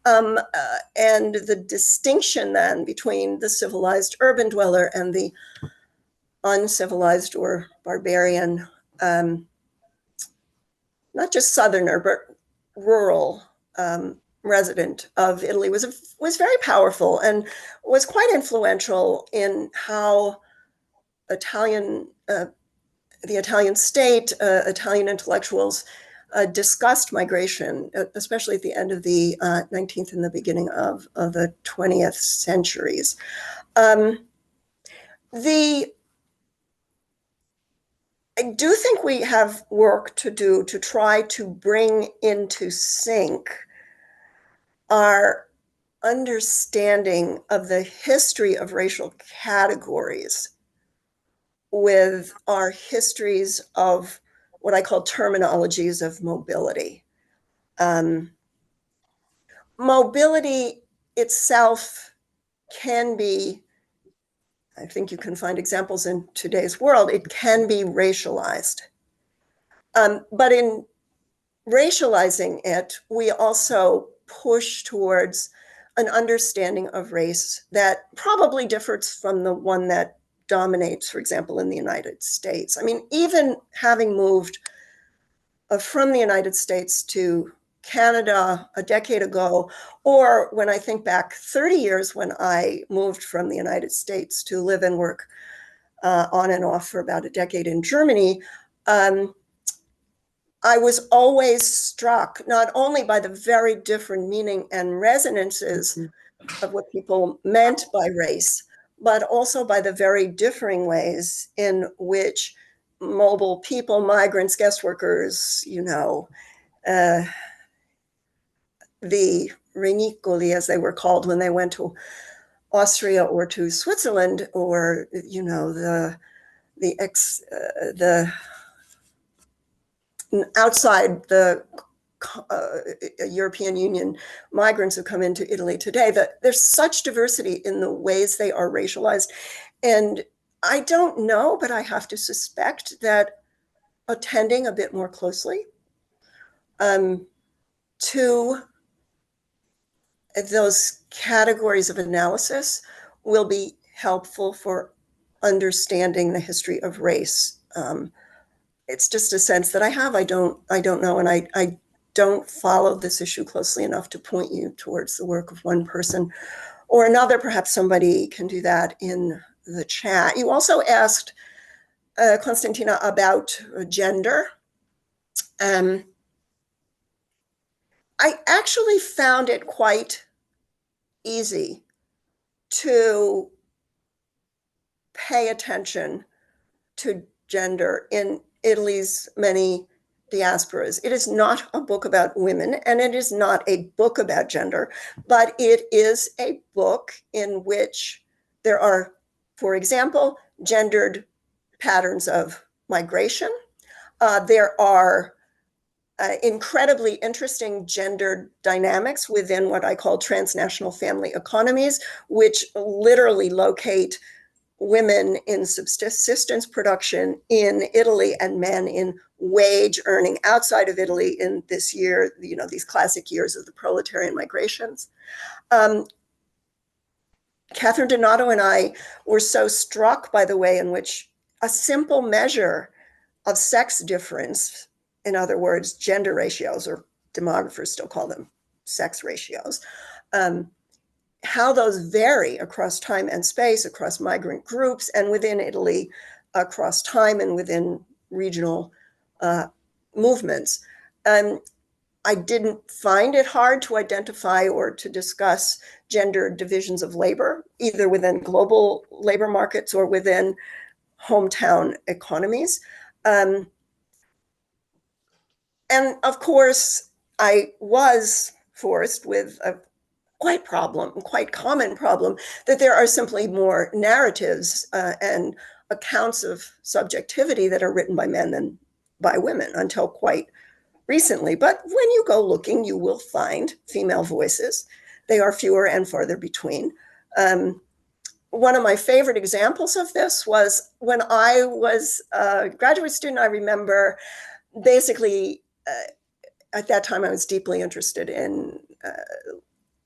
And the distinction then between the civilized urban dweller and the uncivilized or barbarian, not just southerner, but rural resident of Italy was very powerful and was quite influential in how the Italian state, Italian intellectuals discussed migration, especially at the end of the 19th and the beginning of the 20th centuries. I do think we have work to do to try to bring into sync our understanding of the history of racial categories with our histories of what I call terminologies of mobility. Mobility itself can be, I think you can find examples in today's world, it can be racialized. But in racializing it, we also push towards an understanding of race that probably differs from the one that dominates, for example, in the United States. I mean, even having moved from the United States to Canada a decade ago, or when I think back 30 years when I moved from the United States to live and work on and off for about a decade in Germany, I was always struck not only by the very different meaning and resonances of what people meant by race, but also by the very differing ways in which mobile people, migrants, guest workers, you know, the Renicoli, as they were called when they went to Austria or to Switzerland, or, you know, the outside the European Union migrants who come into Italy today, that there's such diversity in the ways they are racialized. And I don't know, but I have to suspect that attending a bit more closely to those categories of analysis will be helpful for understanding the history of race. It's just a sense that I have. I don't know, and I don't follow this issue closely enough to point you towards the work of one person or another. Perhaps somebody can do that in the chat. You also asked, Konstantina, about gender. I actually found it quite easy to pay attention to gender in Italy's many diasporas. It is not a book about women, and it is not a book about gender, but it is a book in which there are, for example, gendered patterns of migration. There are incredibly interesting gendered dynamics within what I call transnational family economies, which literally locate women in subsistence production in Italy and men in wage earning outside of Italy in this year, these classic years of the proletarian migrations. Catherine Donato and I were so struck by the way in which a simple measure of sex difference, in other words, gender ratios, or demographers still call them sex ratios, how those vary across time and space, across migrant groups, and within Italy, across time and within regional movements. I didn't find it hard to identify or to discuss gender divisions of labor, either within global labor markets or within hometown economies. And of course, I was forced with a quite common problem, that there are simply more narratives and accounts of subjectivity that are written by men than by women until quite recently. But when you go looking, you will find female voices. They are fewer and farther between. One of my favorite examples of this was when I was a graduate student. I remember basically at that time I was deeply interested in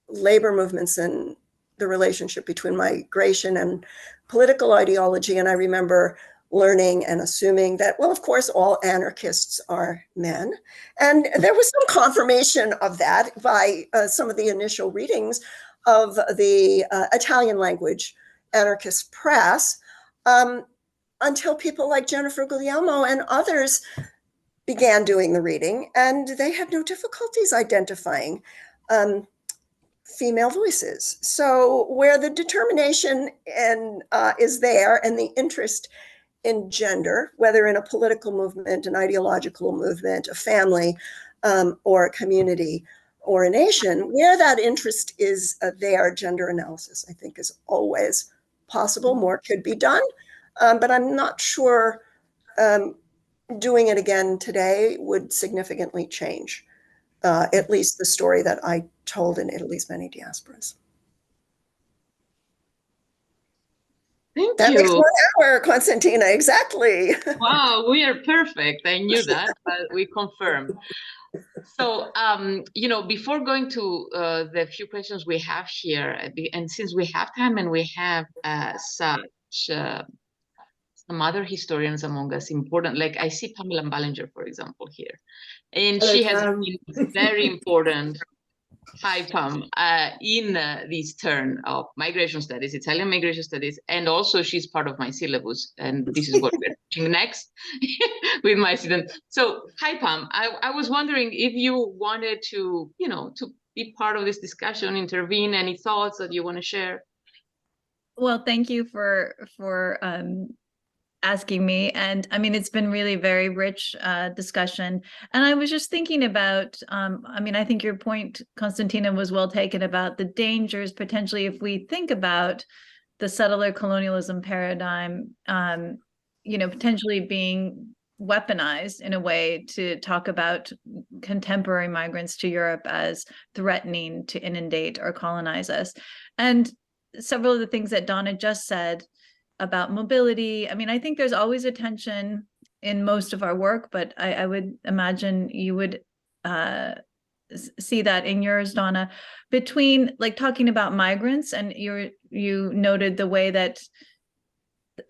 labor movements and the relationship between migration and political ideology. And I remember learning and assuming that, well, of course, all anarchists are men. And there was some confirmation of that by some of the initial readings of the Italian language anarchist press, until people like Jennifer Guglielmo and others began doing the reading, and they had no difficulties identifying female voices. So where the determination is there, and the interest in gender, whether in a political movement, an ideological movement, a family, or a community, or a nation, where that interest is there, gender analysis, I think, is always possible. More could be done, but I'm not sure doing it again today would significantly change at least the story that I told in Italy's many diasporas. Thank that you. Makes 1 hour, Konstantina, exactly. Wow, we are perfect. I knew that, but we confirmed. So, before going to the few questions we have here, and since we have time and we have some other historians among us, important, like I see Pamela Ballinger, for example, here. And Hello, she has Pam. been very important. Hi, Pam, in this turn of migration studies, Italian migration studies, and also she's part of my syllabus, and this is what we're teaching next with my students. So, hi, Pam, I was wondering if you wanted to, to be part of this discussion, intervene, any thoughts that you want to share? Well, thank you for asking me. And I mean, it's been really very rich discussion. And I was just thinking about, I think your point, Konstantina, was well taken about the dangers potentially if we think about the settler colonialism paradigm, potentially being weaponized in a way to talk about contemporary migrants to Europe as threatening to inundate or colonize us. And several of the things that Donna just said about mobility. I mean, I think there's always a tension in most of our work, but I would imagine you would see that in yours, Donna, between like talking about migrants, and you noted the way that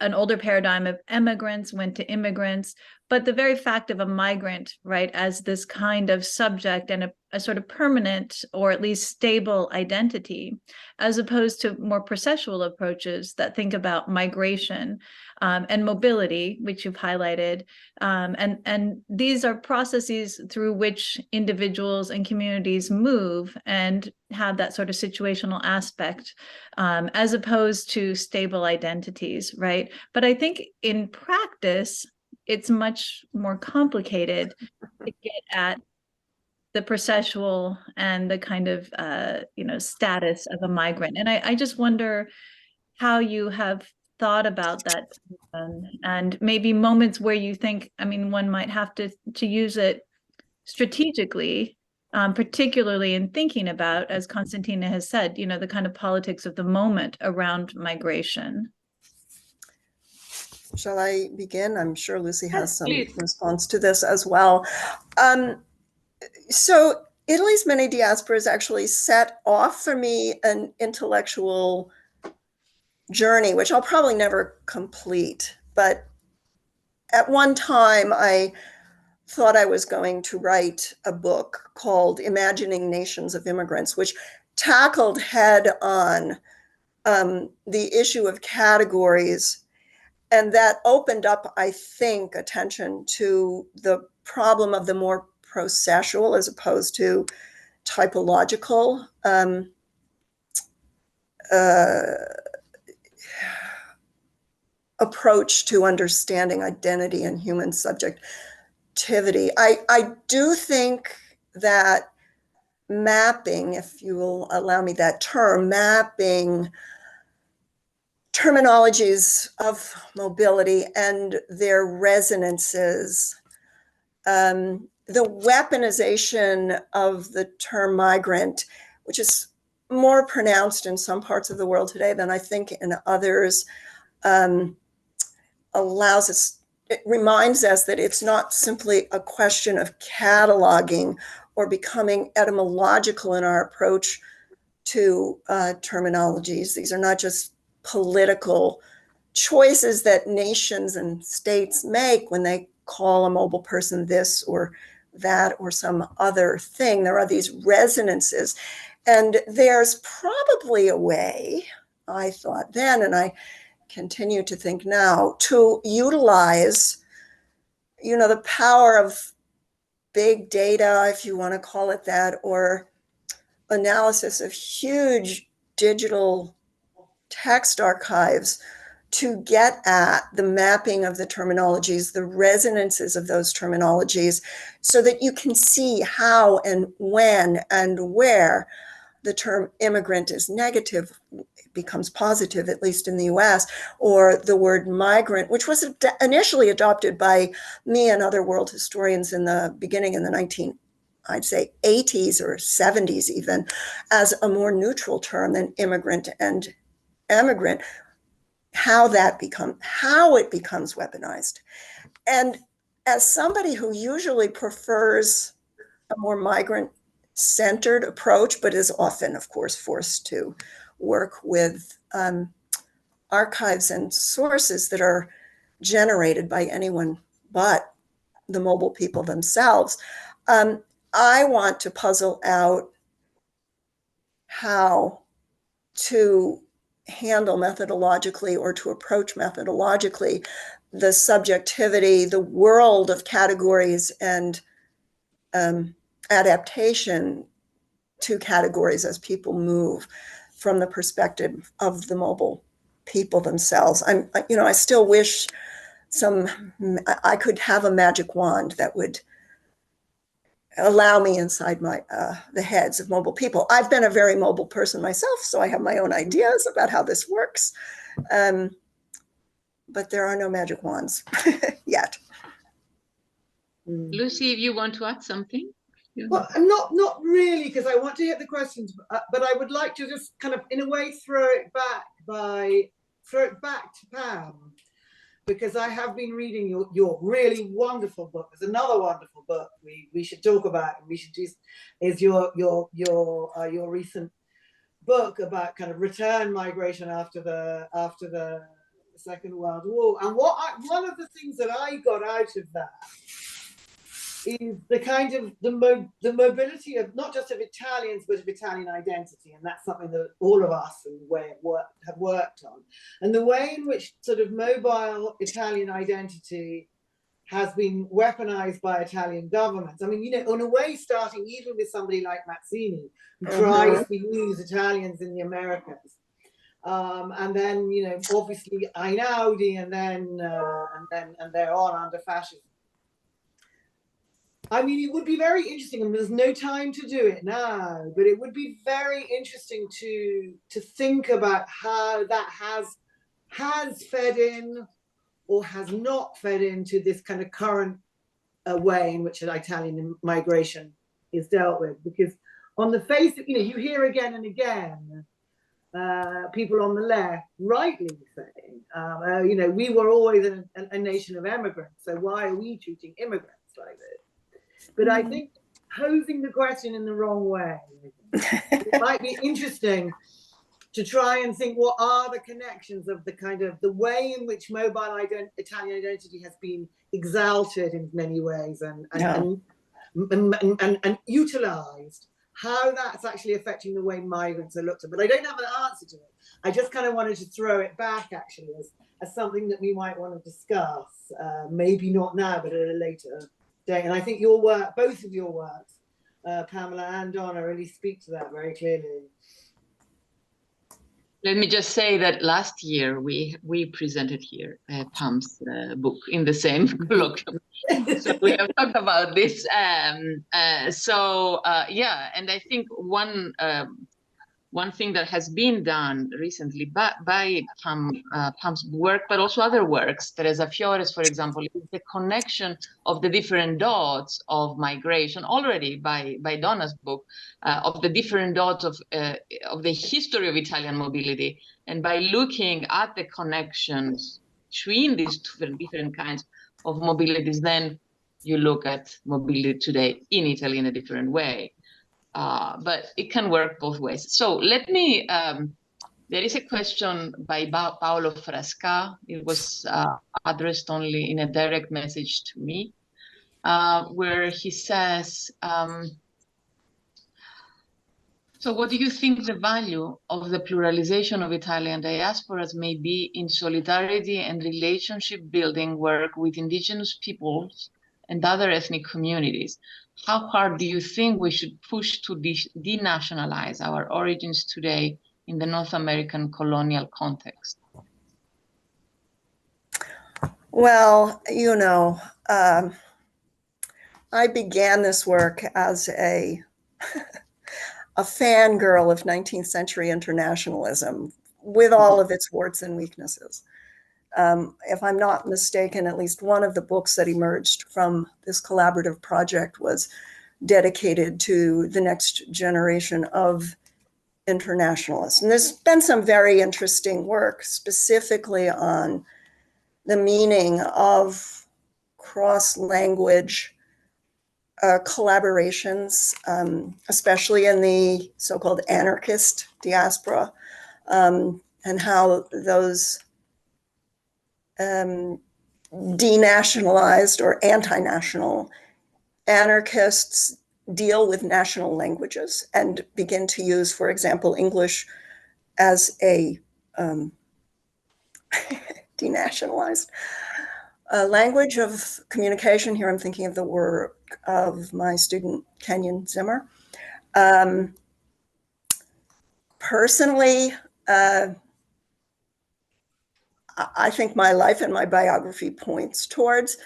an older paradigm of emigrants went to immigrants, but the very fact of a migrant, right, as this kind of subject and a sort of permanent or at least stable identity, as opposed to more processual approaches that think about migration and mobility, which you've highlighted. And these are processes through which individuals and communities move and have that sort of situational aspect, as opposed to stable identities, right? But I think in practice, it's much more complicated to get at the processual and the kind of status of a migrant. And I just wonder how you have thought about that, and maybe moments where you think, I mean, one might have to use it strategically, particularly in thinking about, as Konstantina has said, the kind of politics of the moment around migration. Shall I begin? I'm sure Lucy has some please. response to this as well. So Italy's many diasporas actually set off for me an intellectual journey, which I'll probably never complete. But at one time, I thought I was going to write a book called Imagining Nations of Immigrants, which tackled head on the issue of categories. And that opened up, I think, attention to the problem of the more processual as opposed to typological approach to understanding identity and human subjectivity. I do think that mapping, if you will allow me that term, mapping terminologies of mobility and their resonances, the weaponization of the term migrant, which is more pronounced in some parts of the world today than I think in others, allows us, it reminds us that it's not simply a question of cataloging or becoming etymological in our approach to terminologies. These are not just political choices that nations and states make when they call a mobile person this or that or some other thing. There are these resonances. And there's probably a way, I thought then, and I continue to think now, to utilize, the power of big data, if you want to call it that, or analysis of huge digital text archives to get at the mapping of the terminologies, the resonances of those terminologies, so that you can see how and when and where the term immigrant is negative, becomes positive, at least in the US, or the word migrant, which was initially adopted by me and other world historians in the beginning in the I'd say 80s or 70s even, as a more neutral term than immigrant and emigrant, how it becomes weaponized. And as somebody who usually prefers a more migrant-centered approach, but is often, of course, forced to work with archives and sources that are generated by anyone but the mobile people themselves, I want to puzzle out how to handle methodologically or to approach methodologically the subjectivity, the world of categories and adaptation to categories as people move from the perspective of the mobile people themselves. I still wish I could have a magic wand that would allow me inside the heads of mobile people. I've been a very mobile person myself, so I have my own ideas about how this works. But there are no magic wands yet. Lucy, if you want to add something? Well, not really, because I want to hit the questions, but I would like to just kind of, in a way, throw it back by throw it back to Pam, because I have been reading your really wonderful book. There's another wonderful book we should talk about, and we should do, is your recent book about kind of return migration after the Second World War. And one of the things that I got out of that is the kind of the mobility of not just of Italians, but of Italian identity. And that's something that all of us have worked on. And the way in which sort of mobile Italian identity has been weaponized by Italian governments. I mean, you know, in a way, starting even with somebody like Mazzini, who tries to use Italians in the Americas. And then, you know, obviously Einaudi, and they're on under fascism. I mean, it would be very interesting, and there's no time to do it now, but it would be very interesting to think about how that has fed in or has not fed into this kind of current way in which Italian migration is dealt with. Because on the face of, you know, you hear again and again people on the left rightly saying, you know, we were always a nation of immigrants, so why are we treating immigrants like this? But I think posing the question in the wrong way, it might be interesting to try and think what are the connections of the kind of the way in which mobile Italian identity has been exalted in many ways and utilized, how that's actually affecting the way migrants are looked at. But I don't have an answer to it. I just kind of wanted to throw it back actually as something that we might want to discuss, maybe not now, but at a later day. And I think your work, both of your works, Pamela and Donna, really speak to that very clearly. Let me just say that last year we presented here Pam's book in the same colloquium. So we have talked about this. Yeah, and I think one thing that has been done recently by Pam's work, but also other works, Teresa Fiores, for example, is the connection of the different dots of migration, already by Donna's book, of the different dots of the history of Italian mobility. And by looking at the connections between these different kinds of mobilities, then you look at mobility today in Italy in a different way. But it can work both ways. So let me, there is a question by Paolo Frasca. It was addressed only in a direct message to me, where he says, so what do you think the value of the pluralization of Italian diasporas may be in solidarity and relationship building work with indigenous peoples and other ethnic communities? How hard do you think we should push to denationalize our origins today in the North American colonial context? Well, you know, I began this work as a fangirl of 19th century internationalism with all of its warts and weaknesses. If I'm not mistaken, at least one of the books that emerged from this collaborative project was dedicated to the next generation of internationalists. And there's been some very interesting work specifically on the meaning of cross-language collaborations, especially in the so-called anarchist diaspora, and how those denationalized or anti-national anarchists deal with national languages and begin to use, for example, English as a denationalized language of communication. Here I'm thinking of the work of my student Kenyon Zimmer. Personally, I think my life and my biography points towards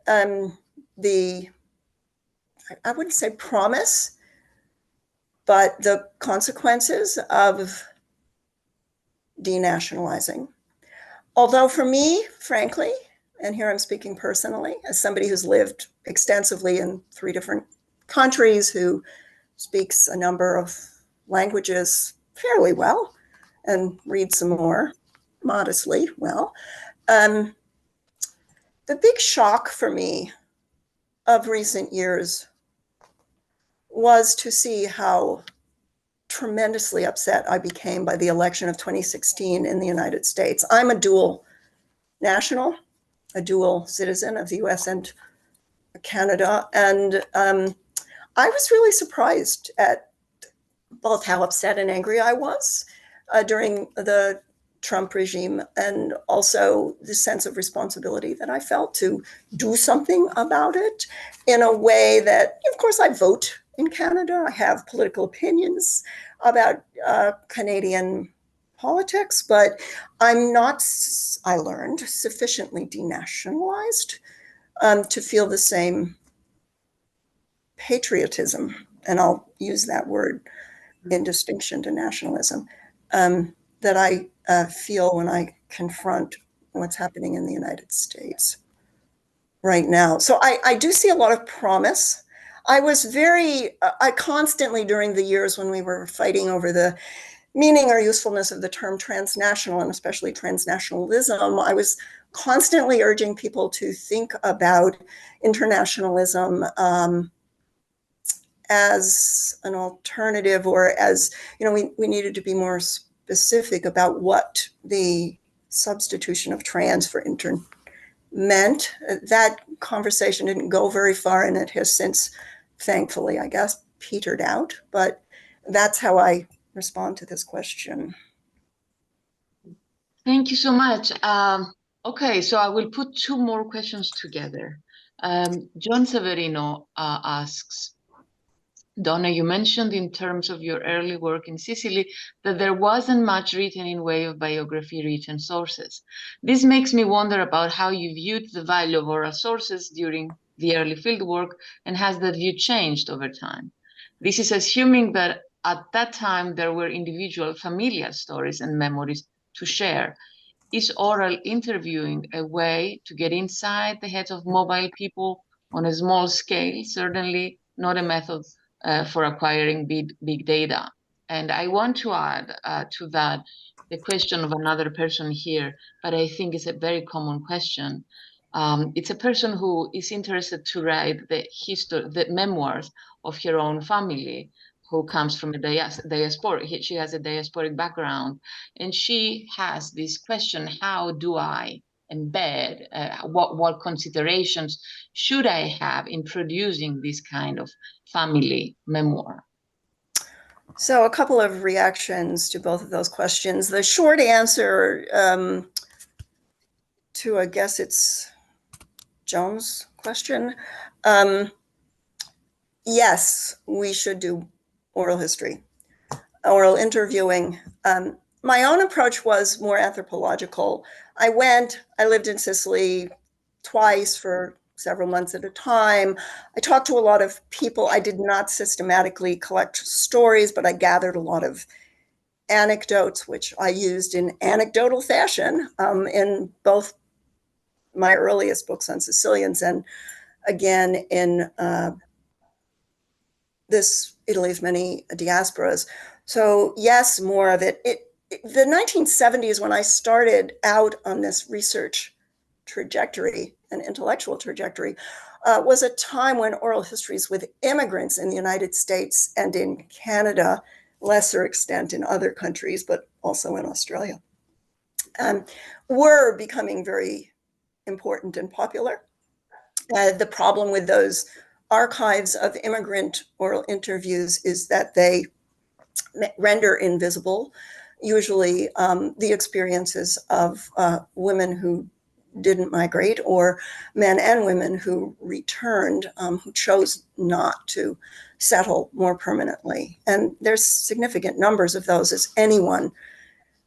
the, I wouldn't say promise, but the consequences of denationalizing. Although for me, frankly, and here I'm speaking personally, as somebody who's lived extensively in 3 different countries, who speaks a number of languages fairly well and reads some more, modestly well. The big shock for me of recent years was to see how tremendously upset I became by the election of 2016 in the United States. I'm a dual national, a dual citizen of the US and Canada, and I was really surprised at both how upset and angry I was during the Trump regime, and also the sense of responsibility that I felt to do something about it in a way that, of course, I vote in Canada. I have political opinions about Canadian politics, but I'm not, I learned, sufficiently denationalized to feel the same patriotism, and I'll use that word in distinction to nationalism, that I feel when I confront what's happening in the United States right now. So I do see a lot of promise. I constantly, during the years when we were fighting over the meaning or usefulness of the term transnational, and especially transnationalism, I was constantly urging people to think about internationalism as an alternative, or as, we needed to be more specific about what the substitution of trans for inter meant. That conversation didn't go very far, and it has since, thankfully, I guess, petered out. But that's how I respond to this question. Thank you so much. Okay, so I will put two more questions together. John Severino asks, Donna, you mentioned in terms of your early work in Sicily that there wasn't much written in way of biography-written sources. This makes me wonder about how you viewed the value of oral sources during the early field work, and has that view changed over time? This is assuming that at that time there were individual familial stories and memories to share. Is oral interviewing a way to get inside the heads of mobile people on a small scale? Certainly not a method for acquiring big data. And I want to add to that the question of another person here, but I think it's a very common question. It's a person who is interested to write the memoirs of her own family, who comes from a diaspora. She has a diasporic background, and she has this question: how do I embed, what considerations should I have in producing this kind of family memoir? So a couple of reactions to both of those questions. The short answer to, I guess it's Joan's question, yes, we should do oral history, oral interviewing. My own approach was more anthropological. I lived in Sicily twice for several months at a time. I talked to a lot of people. I did not systematically collect stories, but I gathered a lot of anecdotes, which I used in anecdotal fashion in both my earliest books on Sicilians and again in this Italy's Many Diasporas. So yes, more of it. The 1970s, when I started out on this research trajectory, an intellectual trajectory, was a time when oral histories with immigrants in the United States and in Canada, lesser extent in other countries, but also in Australia, were becoming very important and popular. The problem with those archives of immigrant oral interviews is that they render invisible, usually, the experiences of women who didn't migrate, or men and women who returned, who chose not to settle more permanently. And there's significant numbers of those, as anyone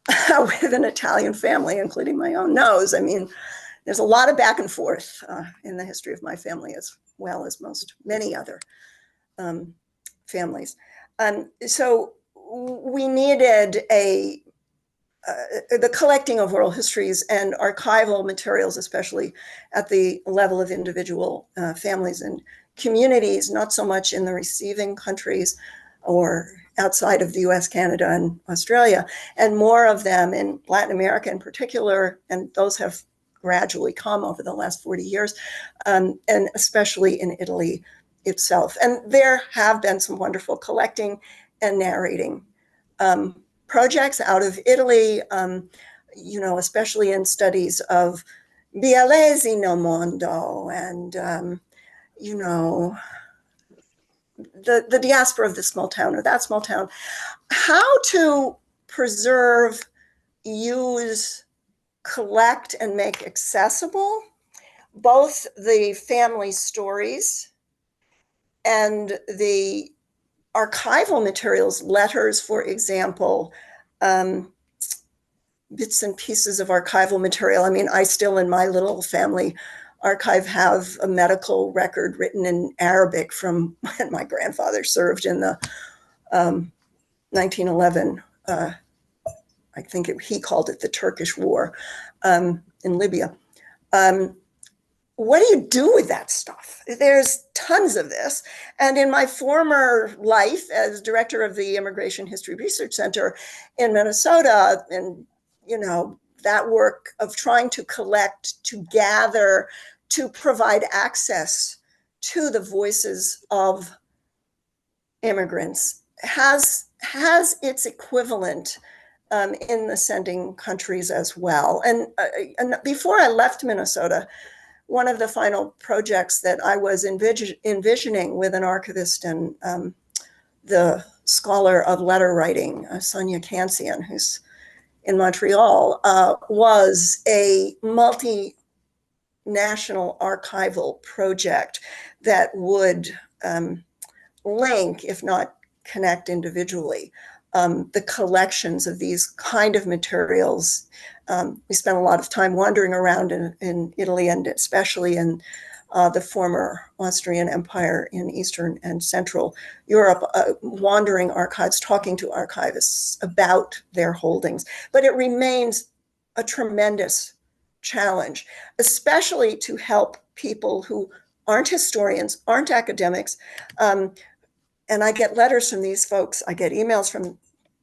with an Italian family, including my own, knows. I mean, there's a lot of back and forth in the history of my family, as well as many other families. So we needed the collecting of oral histories and archival materials, especially at the level of individual families and communities, not so much in the receiving countries, or outside of the US, Canada, and Australia, and more of them in Latin America in particular, and those have gradually come over the last 40 years, and especially in Italy itself. And there have been some wonderful collecting and narrating projects out of Italy, you know, especially in studies of Bialesi no Mondo and, you know, the diaspora of this small town or that small town. How to preserve, use, collect, and make accessible both the family stories and the archival materials, letters, for example, bits and pieces of archival material. I mean, I still in my little family archive have a medical record written in Arabic from when my grandfather served in the 1911, I think he called it the Turkish War in Libya. What do you do with that stuff? There's tons of this. And in my former life as director of the Immigration History Research Center in Minnesota, and you know, that work of trying to collect, to gather, to provide access to the voices of immigrants has its equivalent in the sending countries as well. And before I left Minnesota, one of the final projects that I was envisioning with an archivist and the scholar of letter writing, Sonia Kansian, who's in Montreal, was a multinational archival project that would link, if not connect individually, the collections of these kind of materials. We spent a lot of time wandering around in Italy and especially in the former Austrian Empire in Eastern and Central Europe, wandering archives, talking to archivists about their holdings. But it remains a tremendous challenge, especially to help people who aren't historians, aren't academics. And I get letters from these folks, I get emails from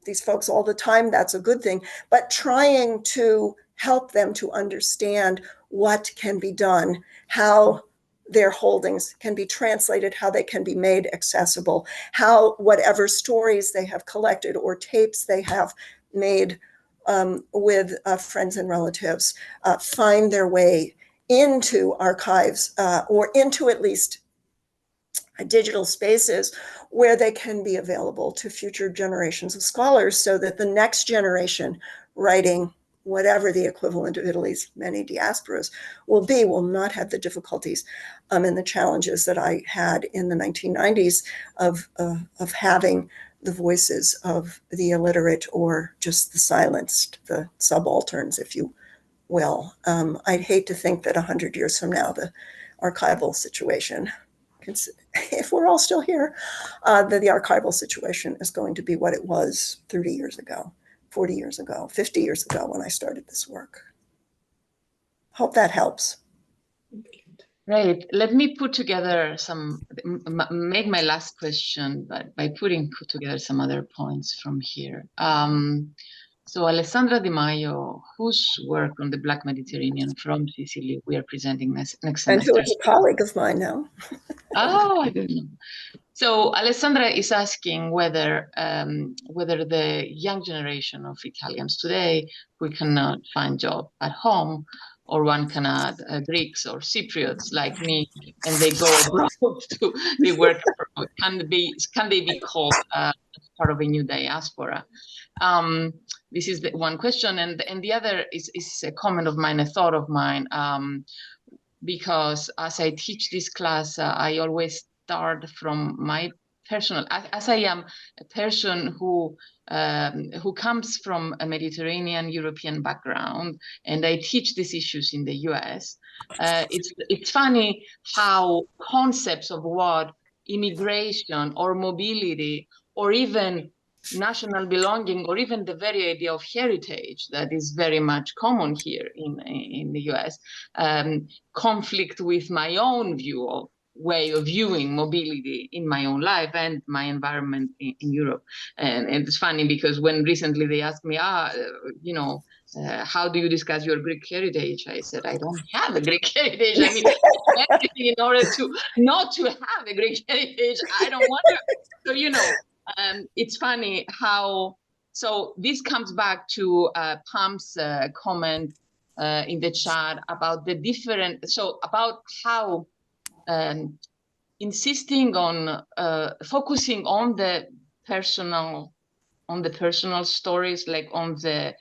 these folks all the time, that's a good thing, but trying to help them to understand what can be done, how their holdings can be translated, how they can be made accessible, how whatever stories they have collected or tapes they have made with friends and relatives find their way into archives or into at least digital spaces where they can be available to future generations of scholars so that the next generation writing whatever the equivalent of Italy's many diasporas will not have the difficulties and the challenges that I had in the 1990s of having the voices of the illiterate or just the silenced, the subalterns, if you will. I'd hate to think that 100 years from now, the archival situation, if we're all still here, that the archival situation is going to be what it was 30 years ago, 40 years ago, 50 years ago when I started this work. Hope that helps. Right. Let me put together make my last question by put together some other points from here. So Alessandra Di Maio, whose work on the Black Mediterranean from Sicily we are presenting next semester. And who is a colleague of mine now. Oh, I didn't know. So Alessandra is asking whether the young generation of Italians today who cannot find job at home, or one can add Greeks or Cypriots like me, and they go abroad they work abroad. Can they be called part of a new diaspora? This is the one question, and the other is a comment of mine, a thought of mine, because as I teach this class, I always start from my personal, as I am a person who comes from a Mediterranean European background, and I teach these issues in the US. It's funny how concepts of what immigration or mobility or even national belonging or even the very idea of heritage that is very much common here in the US conflict with my own view way of viewing mobility in my own life and my environment in Europe. And it's funny because when recently they asked me, you know, how do you discuss your Greek heritage? I said, I don't have a Greek heritage. I mean, everything in order to not to have a Greek heritage. I don't want to. So, you know, it's funny how, so this comes back to Pam's comment in the chat about the different, so about how insisting on focusing on the personal stories, like on the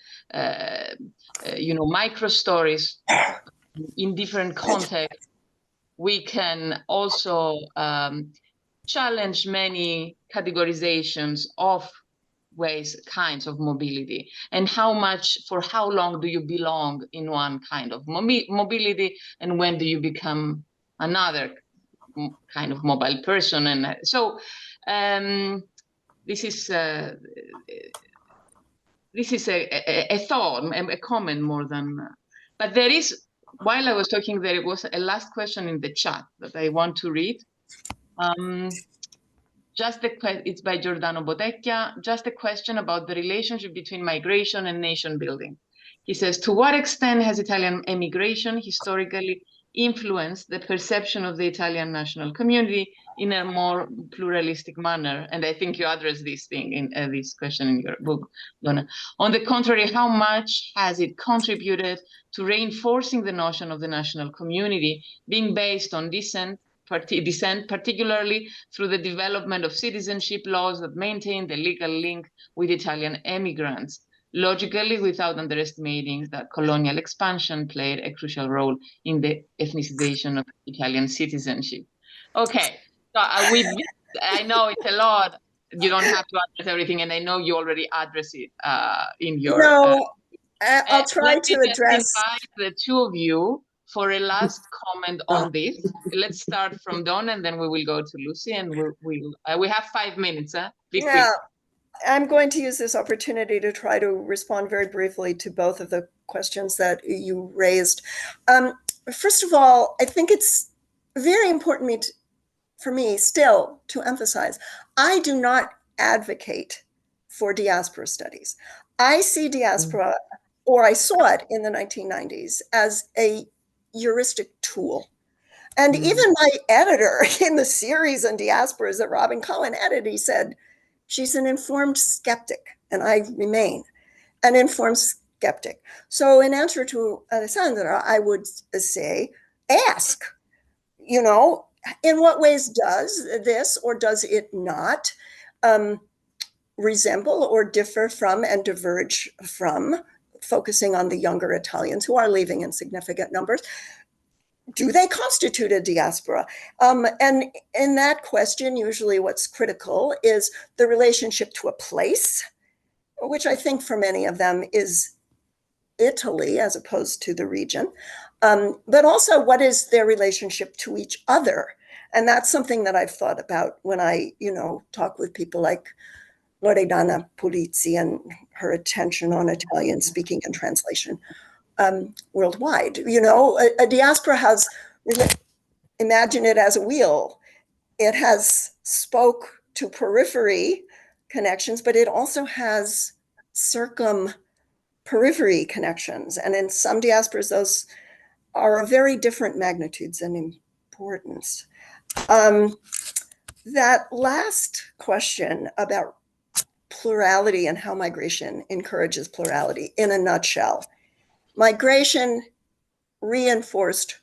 you know, micro stories in different contexts, we can also challenge many categorizations of kinds of mobility, and how much, for how long do you belong in one kind of mobility, and when do you become another kind of mobile person. And so this is a thought, a comment more than, but there is, while I was talking, there was a last question in the chat that I want to read. It's by Giordano Botecchia, just a question about the relationship between migration and nation building. He says, to what extent has Italian emigration historically influenced the perception of the Italian national community in a more pluralistic manner? And I think you address this thing in this question in your book, Donna. On the contrary, how much has it contributed to reinforcing the notion of the national community being based on descent, particularly through the development of citizenship laws that maintain the legal link with Italian emigrants, logically without underestimating that colonial expansion played a crucial role in the ethnicization of Italian citizenship? Okay, so I know it's a lot. You don't have to address everything, and I know you already address it in your. No, I'll try to address. Invite the two of you for a last comment on this. Let's start from Dawn, and then we will go to Lucy, and we have 5 minutes. Be quick. Yeah, I'm going to use this opportunity to try to respond very briefly to both of the questions that you raised. First of all, I think it's very important for me still to emphasize, I do not advocate for diaspora studies. I see diaspora, or I saw it in the 1990s, as a heuristic tool. And even my editor in the series on diasporas that Robin Cohen edited, he said, she's an informed skeptic, and I remain an informed skeptic. So in answer to Alessandra, I would say, ask, you know, in what ways does this or does it not resemble or differ from and diverge from, focusing on the younger Italians who are leaving in significant numbers? Do they constitute a diaspora? And in that question, usually what's critical is the relationship to a place, which I think for many of them is Italy as opposed to the region, but also what is their relationship to each other? And that's something that I've thought about when I, you know, talk with people like Loredana Pulizzi and her attention on Italian speaking and translation worldwide. You know, a diaspora has, imagine it as a wheel. It has spoke to periphery connections, but it also has circum-periphery connections. And in some diasporas, those are of very different magnitudes and importance. That last question about plurality and how migration encourages plurality, in a nutshell, migration reinforced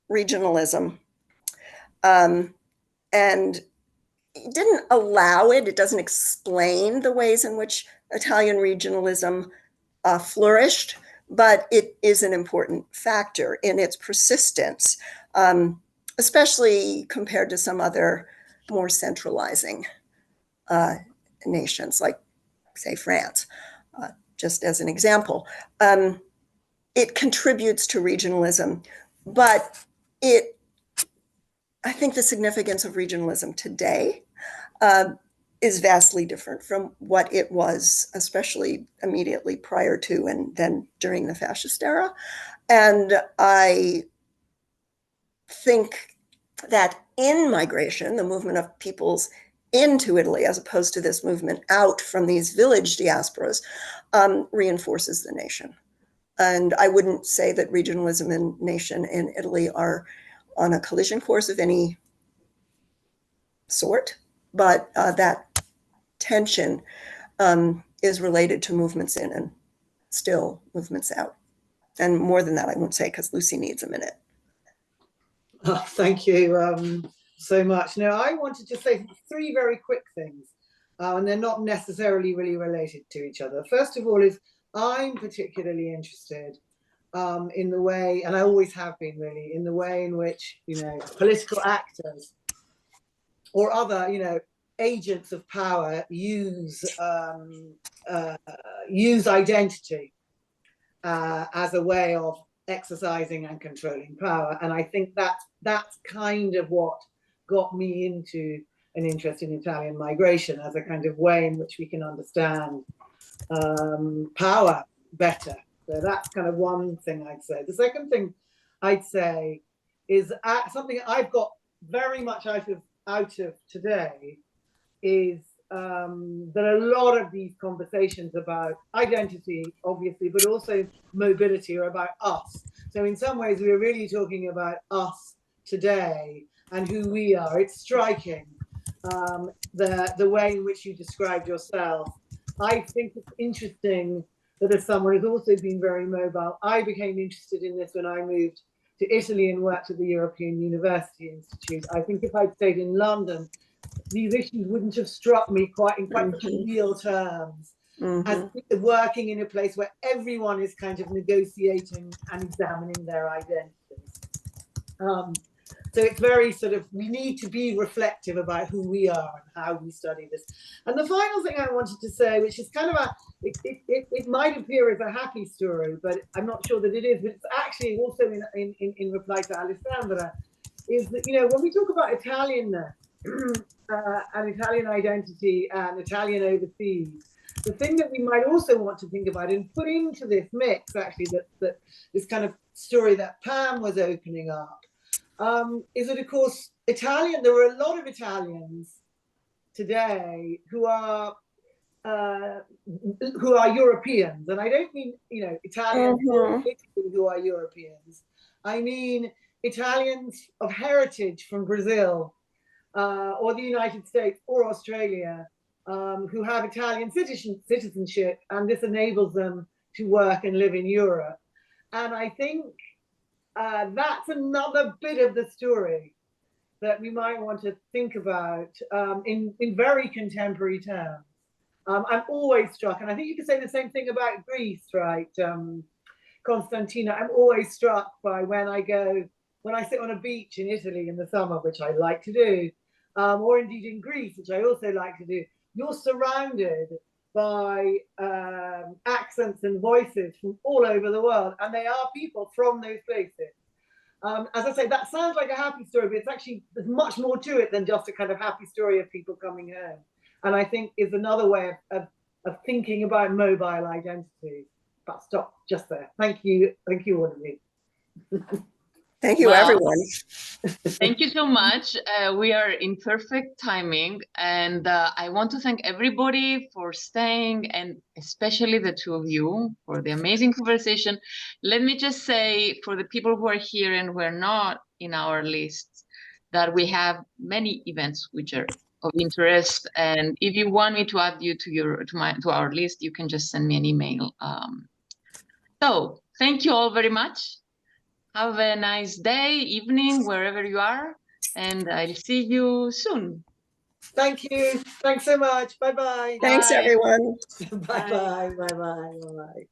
regionalism and it didn't allow it. It doesn't explain the ways in which Italian regionalism flourished, but it is an important factor in its persistence, especially compared to some other more centralizing nations, like, say, France, just as an example. It contributes to regionalism, but I think the significance of regionalism today is vastly different from what it was, especially immediately prior to and then during the fascist era. And I think that in migration, the movement of peoples into Italy, as opposed to this movement out from these village diasporas, reinforces the nation. And I wouldn't say that regionalism and nation in Italy are on a collision course of any sort, but that tension is related to movements in and still movements out. And more than that, I won't say because Lucy needs a minute. Oh, thank you so much. Now, I wanted to say 3 very quick things, and they're not necessarily really related to each other. First of all is I'm particularly interested in the way, and I always have been really, in the way in which, you know, political actors or other, you know, agents of power use identity as a way of exercising and controlling power. And I think that's kind of what got me into an interest in Italian migration as a kind of way in which we can understand power better. So that's kind of one thing I'd say. The second thing I'd say is something I've got very much out of today is that a lot of these conversations about identity, obviously, but also mobility are about us. So in some ways, we're really talking about us today and who we are. It's striking, the way in which you described yourself. I think it's interesting that as someone who's also been very mobile, I became interested in this when I moved to Italy and worked at the European University Institute. I think if I'd stayed in London, these issues wouldn't have struck me quite in such real terms. As working in a place where everyone is kind of negotiating and examining their identities. So it's very sort of, we need to be reflective about who we are and how we study this. And the final thing I wanted to say, which is kind of it might appear as a happy story, but I'm not sure that it is, but it's actually also in reply to Alessandra, is that, you know, when we talk about Italianness and Italian identity and Italian overseas, the thing that we might also want to think about and put into this mix, actually, that this kind of story that Pam was opening up, is that, of course, there are a lot of Italians today who are Europeans, and I don't mean, you know, Italians who are Europeans. I mean Italians of heritage from Brazil or the United States or Australia who have Italian citizenship, and this enables them to work and live in Europe. And I think that's another bit of the story that we might want to think about in very contemporary terms. I'm always struck, and I think you could say the same thing about Greece, right, Konstantina? I'm always struck by when I sit on a beach in Italy in the summer, which I like to do, or indeed in Greece, which I also like to do. You're surrounded by accents and voices from all over the world, and they are people from those places. As I say, that sounds like a happy story, but there's much more to it than just a kind of happy story of people coming home. And I think is another way of thinking about mobile identity. But stop just there. Thank you, all of you. Thank you, everyone. Thank you so much. We are in perfect timing, and I want to thank everybody for staying, and especially the two of you for the amazing conversation. Let me just say, for the people who are here and who are not in our list, that we have many events which are of interest, and if you want me to add you to our list, you can just send me an email. So thank you all very much. Have a nice day, evening, wherever you are, and I'll see you soon. Thank you. Thanks so much. Bye-bye. Thanks, everyone. Bye-bye. Bye-bye. Bye-bye.